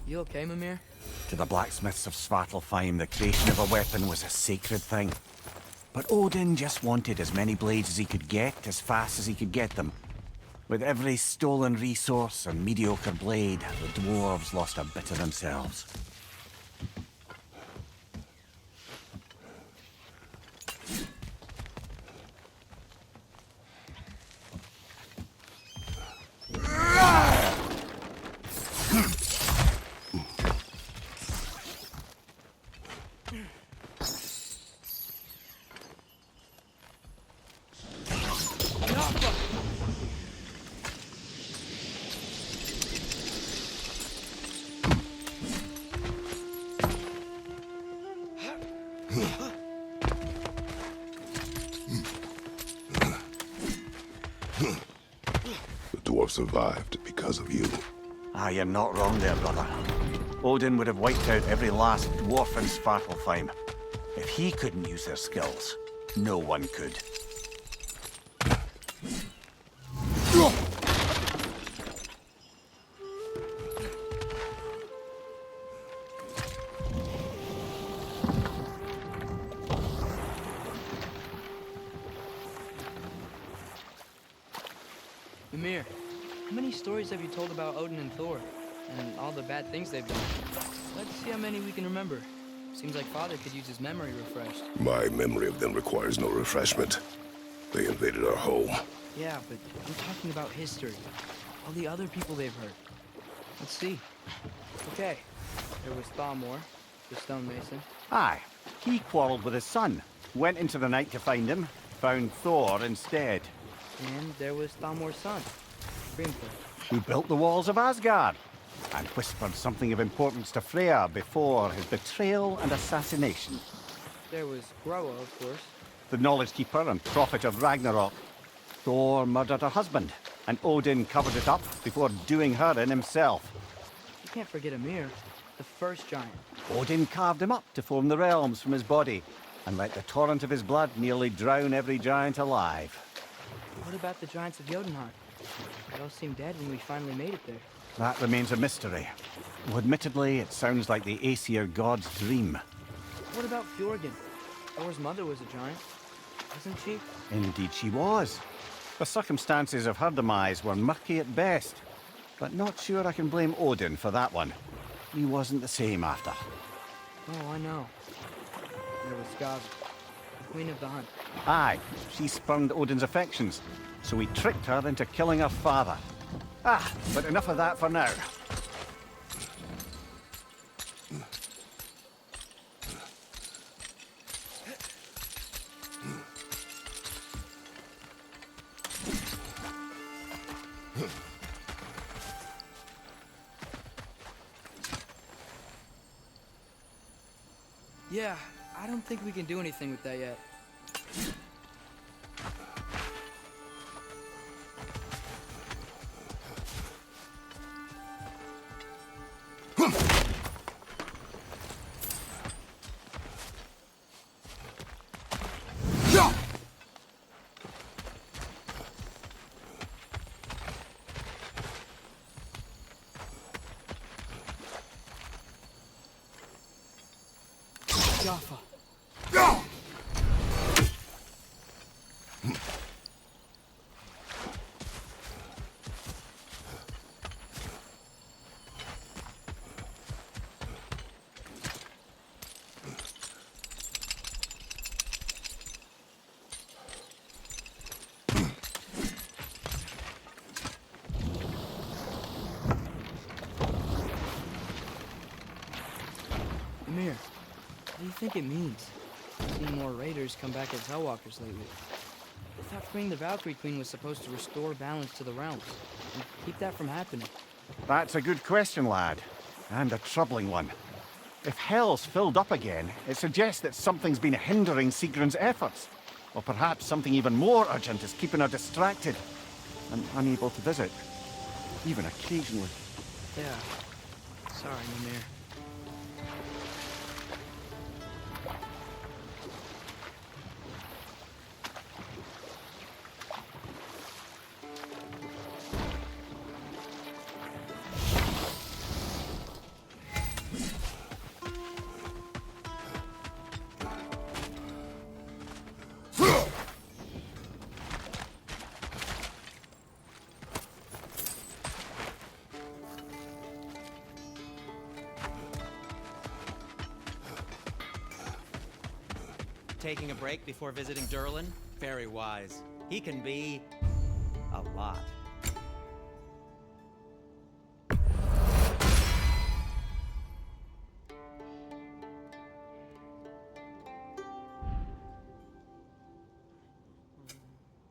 You okay, Mimir?
To the blacksmiths of Svartalfheim, the creation of a weapon was a sacred thing. But Odin just wanted as many blades as he could get, as fast as he could get them. With every stolen resource and mediocre blade, the dwarves lost a bit of themselves.
The dwarf survived because of you.
Ah, you're not wrong there, brother. Odin would have wiped out every last dwarf in Svartalfheim. If he couldn't use their skills, no one could.
Mimir, how many stories have you told about Odin and Thor? And all the bad things they've done? Let's see how many we can remember. Seems like Father could use his memory refreshed.
My memory of them requires no refreshment. They invaded our home.
Yeah, but I'm talking about history. All the other people they've hurt. Let's see. Okay, there was Thalmor, the stonemason.
Aye, he quarreled with his son, went into the night to find him, found Thor instead.
And there was Thalmor's son, Grimthor.
Who built the walls of Asgard, and whispered something of importance to Freya before his betrayal and assassination.
There was Groa, of course.
The knowledge keeper and prophet of Ragnarok. Thor murdered her husband, and Odin covered it up before doing her in himself.
You can't forget Ymir, the first giant.
Odin carved him up to form the realms from his body, and let the torrent of his blood nearly drown every giant alive.
What about the giants of Jotunheim? They all seemed dead when we finally made it there.
That remains a mystery. Though admittedly, it sounds like the Aesir god's dream.
What about Fjorgyn? Thor's mother was a giant, wasn't she?
Indeed she was. The circumstances of her demise were murky at best, but not sure I can blame Odin for that one. He wasn't the same after.
Oh, I know. There was Skav, the queen of the hunt.
Aye, she spurned Odin's affections, so he tricked her into killing her father. Ah, but enough of that for now.
Yeah, I don't think we can do anything with that yet. Jaffa. Amir, what do you think it means? Seeing more raiders come back as Hellwalkers lately. I thought freeing the Valkyrie Queen was supposed to restore balance to the realms and keep that from happening.
That's a good question, lad. And a troubling one. If Hell's filled up again, it suggests that something's been hindering Sigrun's efforts. Or perhaps something even more urgent is keeping her distracted and unable to visit. Even occasionally.
Yeah. Sorry, Mimir.
Taking a break before visiting Durlin? Very wise. He can be a lot.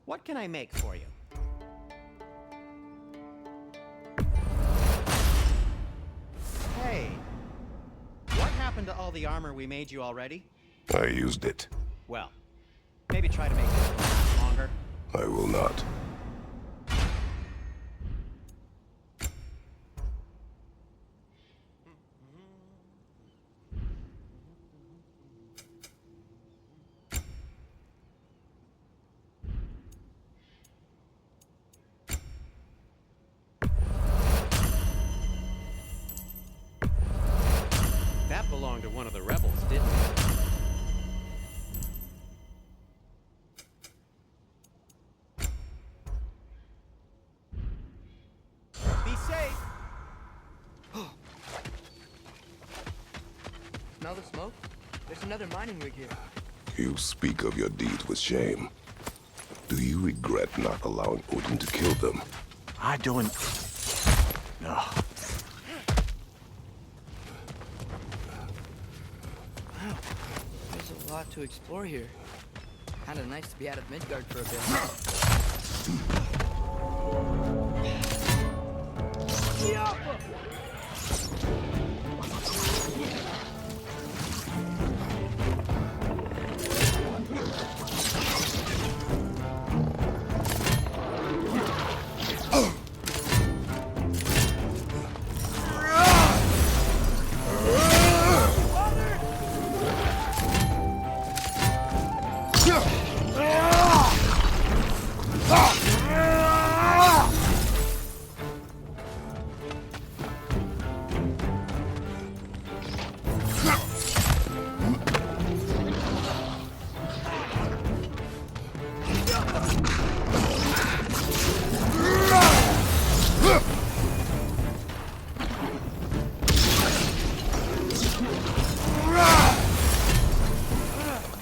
What can I make for you? Hey, what happened to all the armor we made you already?
I used it.
Well, maybe try to make this one last longer.
I will not.
That belonged to one of the rebels, didn't it? Be safe!
Smell the smoke? There's another mining rig here.
You speak of your deeds with shame. Do you regret not allowing Odin to kill them?
I don't... No.
Wow. There's a lot to explore here. Kinda nice to be out of Midgard for a bit.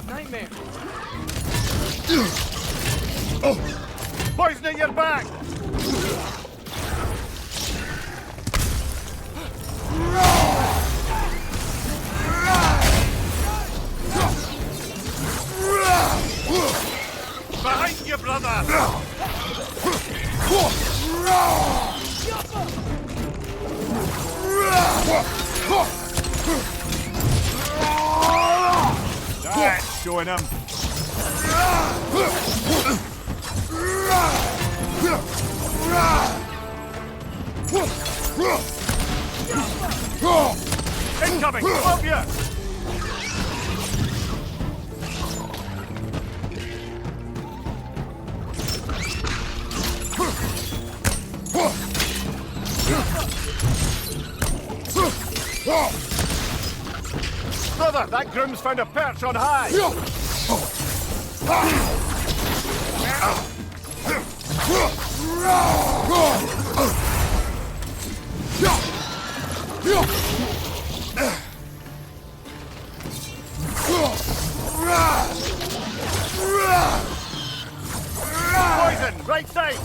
Nightmare!
Poison at your back! Behind you, brother! That's showing him. Incoming! Above you! Brother, that groom's found a perch on high! Poison, right side!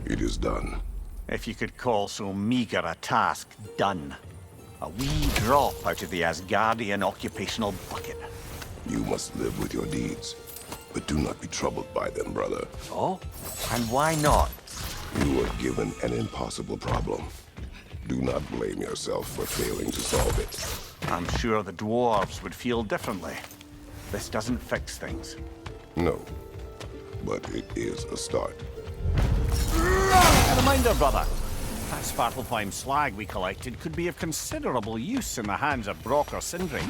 It is done.
If you could call so meager a task done. A wee drop out of the Asgardian occupational bucket.
You must live with your deeds, but do not be troubled by them, brother.
Oh? And why not?
You were given an impossible problem. Do not blame yourself for failing to solve it.
I'm sure the dwarves would feel differently. This doesn't fix things.
No, but it is a start.
A reminder, brother. That Svartalfheim slag we collected could be of considerable use in the hands of Brock or Sindri.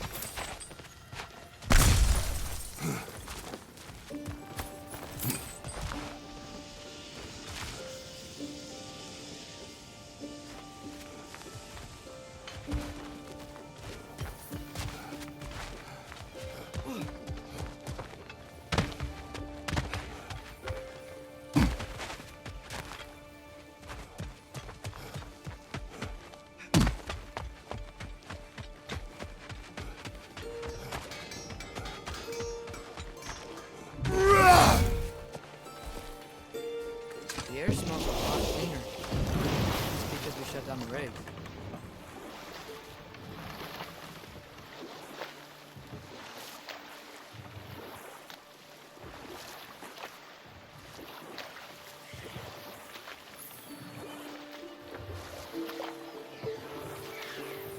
The air smells a lot cleaner. It's because we shut down the rig.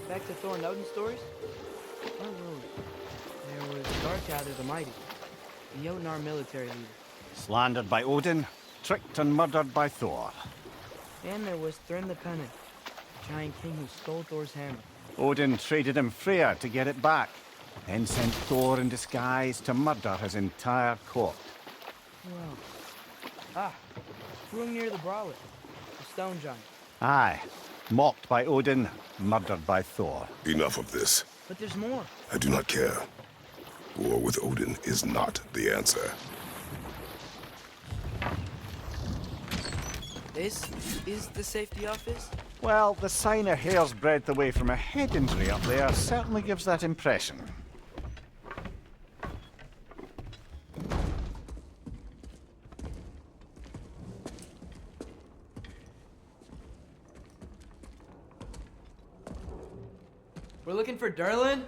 Back to Thor and Odin stories? Where were we? There was Darkadder the Mighty, the Jotnar military leader.
Slandered by Odin, tricked and murdered by Thor.
And there was Thrym the Cunning, the giant king who stole Thor's hammer.
Odin traded him Freya to get it back, then sent Thor in disguise to murder his entire court.
Well, Hrungnir the Brawler, the stone giant.
Aye, mocked by Odin, murdered by Thor.
Enough of this.
But there's more.
I do not care. War with Odin is not the answer.
This is the safety office?
Well, the sign a hair's breadth away from a head injury up there certainly gives that impression.
We're looking for Derlin?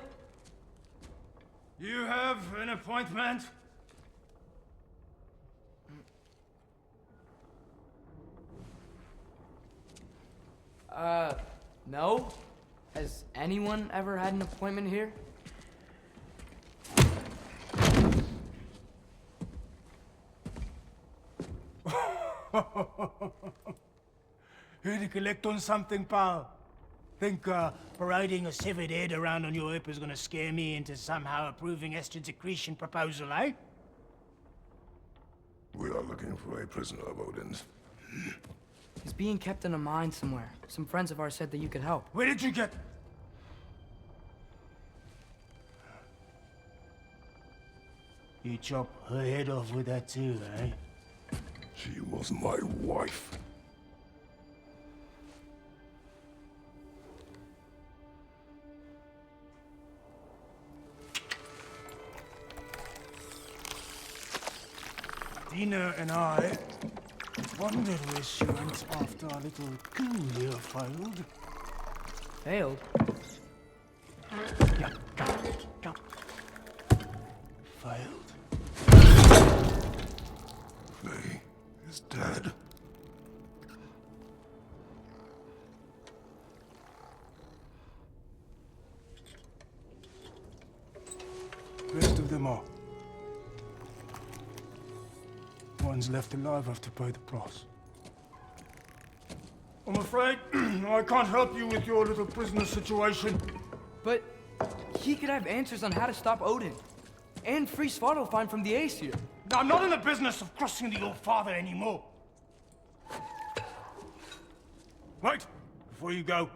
You have an appointment?
No? Has anyone ever had an appointment here?
Here to collect on something, pal? Think parading a severed head around on your hip is gonna scare me into somehow approving estrogen secretion proposal, eh?
We are looking for a prisoner of Odin's.
He's being kept in a mine somewhere. Some friends of ours said that you could help.
Where did you get... You chop her head off with that too, eh?
She was my wife.
Dina and I wondered where she went after our little coup here failed.
Failed?
Yeah, come. Failed.
Faye is dead.
Rest of them are. One's left alive have to pay the price. I'm afraid I can't help you with your little prisoner situation.
But he could have answers on how to stop Odin. And free Svartalfheim from the Aesir.
I'm not in the business of crossing the old father anymore. Wait, before you go.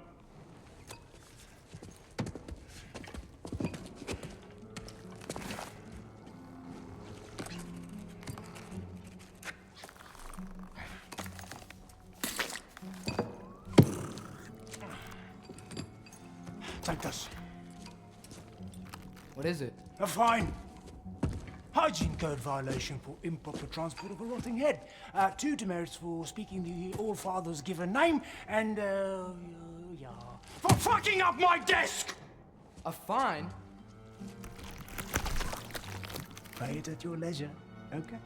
Take this.
What is it?
A fine. Hygiene code violation for improper transport of a rotting head. 2 demerits for speaking the All-Father's given name, and, yeah. For fucking up my desk!
A fine?
Pay it at your leisure, okay?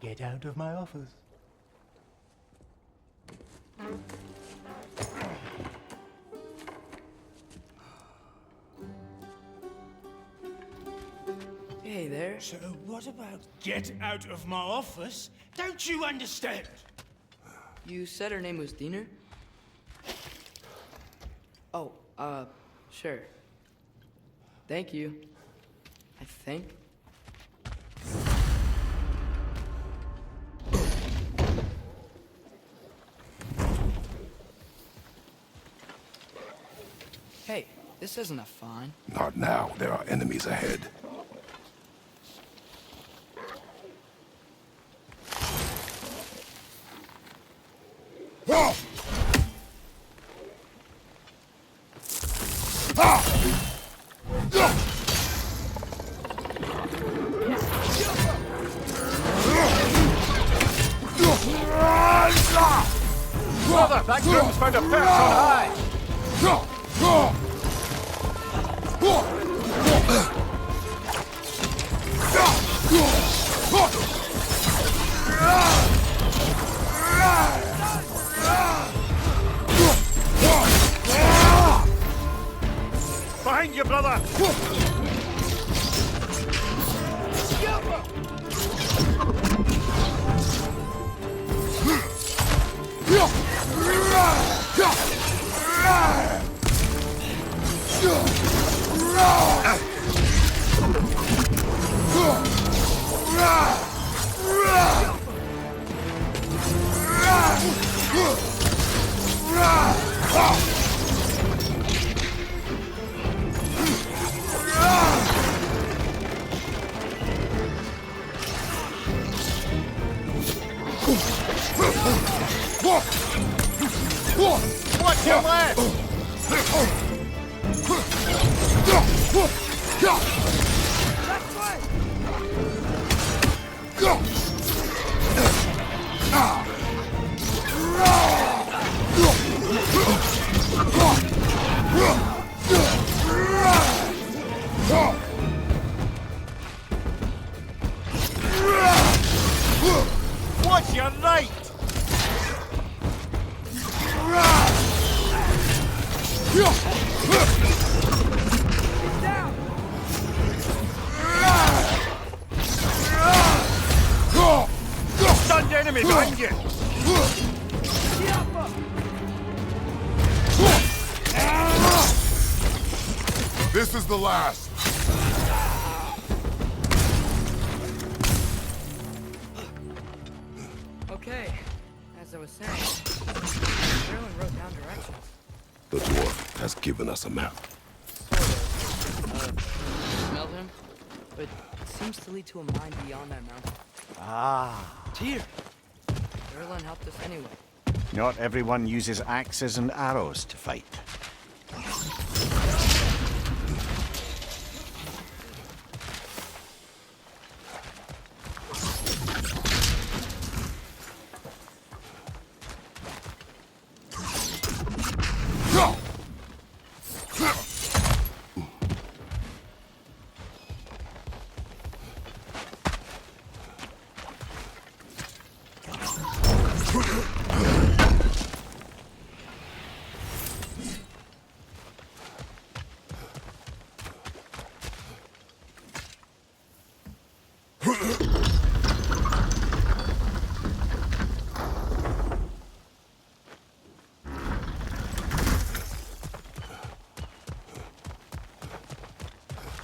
Get out of my office.
Hey there.
So what about get out of my office? Don't you understand?
You said her name was Diener? Oh, sure. Thank you. I think. Hey, this isn't a fine.
Not now. There are enemies ahead.
Brother, that groom's found a perch on high! Behind you, brother! Watch your left! Watch your right! Stunned enemy behind you!
This is the last.
Okay, as I was saying, Erlen wrote down directions.
The dwarf has given us a map.
Smelled him, but it seems to lead to a mine beyond that mountain.
Ah.
Tyr! Erlen helped us anyway.
Not everyone uses axes and arrows to fight.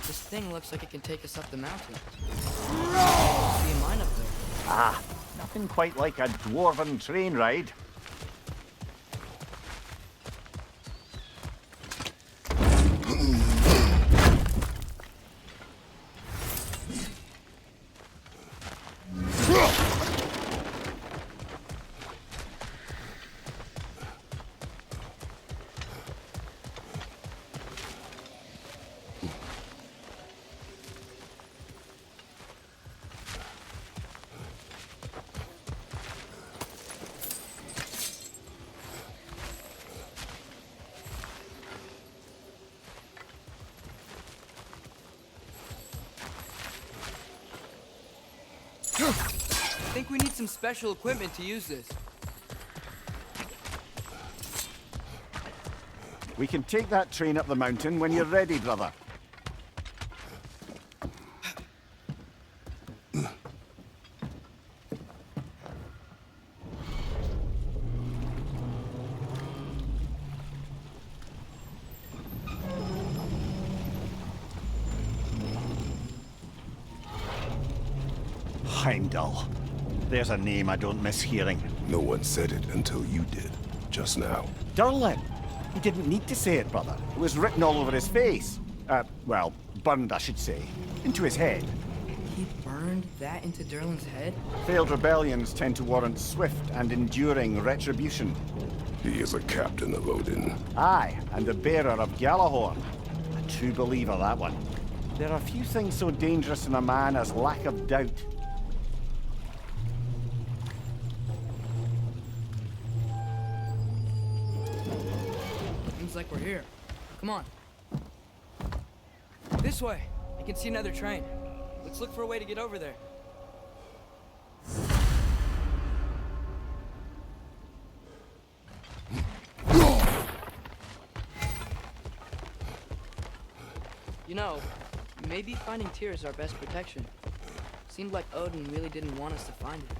This thing looks like it can take us up the mountain. See a mine up there.
Ah, nothing quite like a dwarven train ride.
I think we need some special equipment to use this.
We can take that train up the mountain when you're ready, brother. Heimdall. There's a name I don't miss hearing.
No one said it until you did, just now.
Durlin. He didn't need to say it, brother. It was written all over his face. Well, burned, I should say. Into his head.
He burned that into Durlin's head?
Failed rebellions tend to warrant swift and enduring retribution.
He is a captain of Odin.
Aye, and the bearer of Gjallarhorn. A true believer, that one. There are few things so dangerous in a man as lack of doubt.
Seems like we're here. Come on. This way. I can see another train. Let's look for a way to get over there. You know, maybe finding Tyr is our best protection. Seemed like Odin really didn't want us to find it.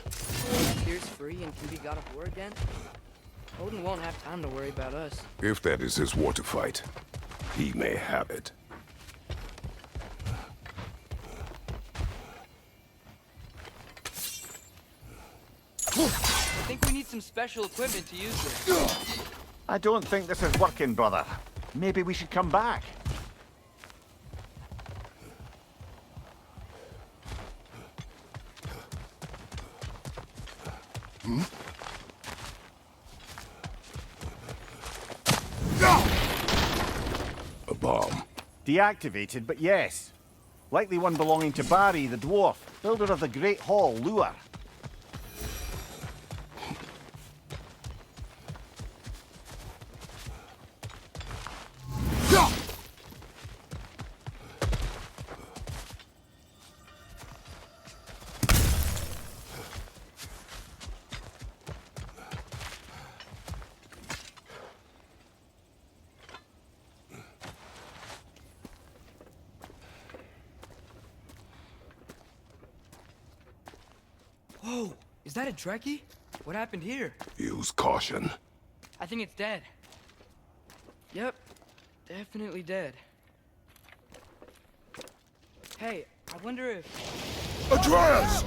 If Tyr's free and can be god of war again, Odin won't have time to worry about us.
If that is his war to fight, he may have it.
I think we need some special equipment to use this.
I don't think this is working, brother. Maybe we should come back. Deactivated, but yes. Likely one belonging to Barry, the dwarf, builder of the Great Hall, Lure.
Whoa, is that a Trekkie? What happened here?
Use caution.
I think it's dead. Yep, definitely dead. Hey, I wonder if...
Atreus!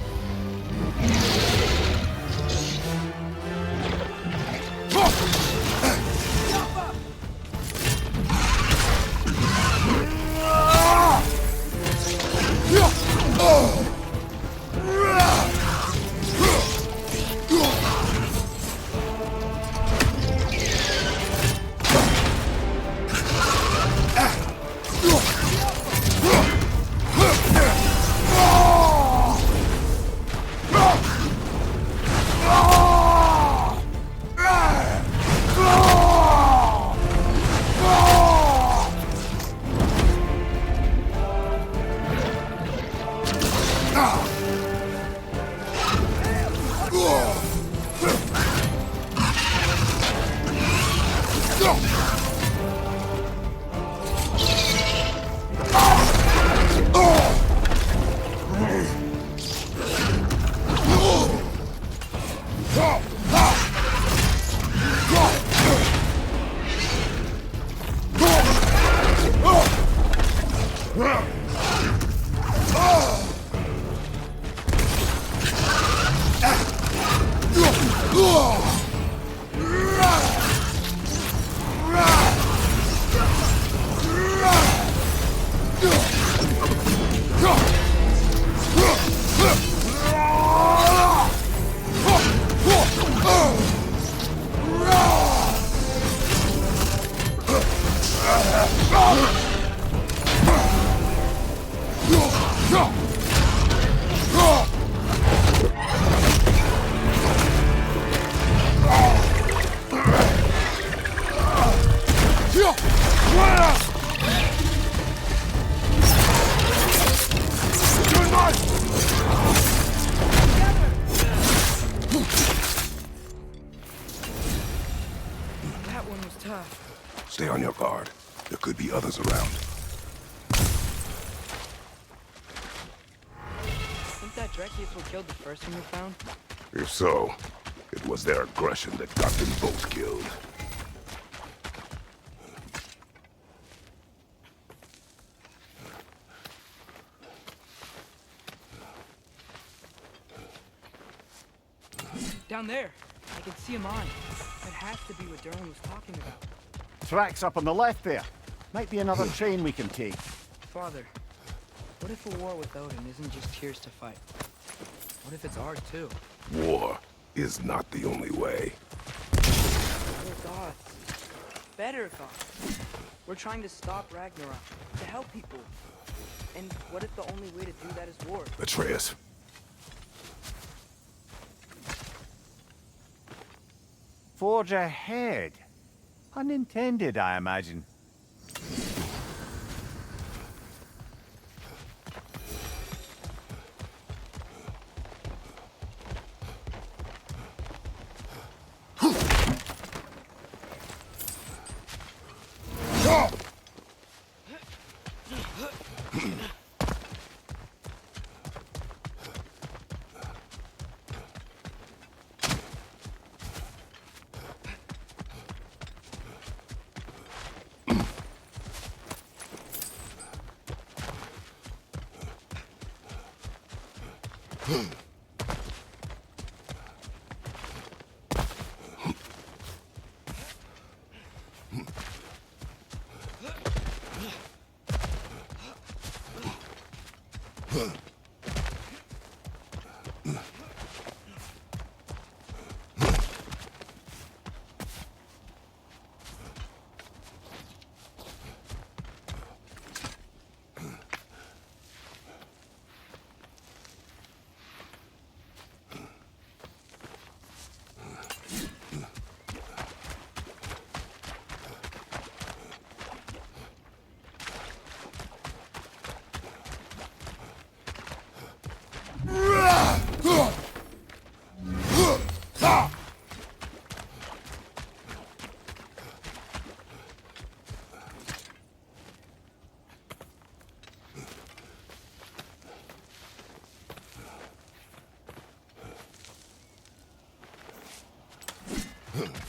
That one was tough.
Stay on your guard. There could be others around.
Think that Trekkie is what killed the first one we found?
If so, it was their aggression that got them both killed.
Down there. I can see him on. That has to be what Derlin was talking about.
Tracks up on the left there. Might be another train we can take.
Father, what if a war with Odin isn't just tears to fight? What if it's ours too?
War is not the only way.
Other gods. Better gods. We're trying to stop Ragnarok. To help people. And what if the only way to do that is war?
Atreus.
Forge ahead. Unintended, I imagine. Incoming!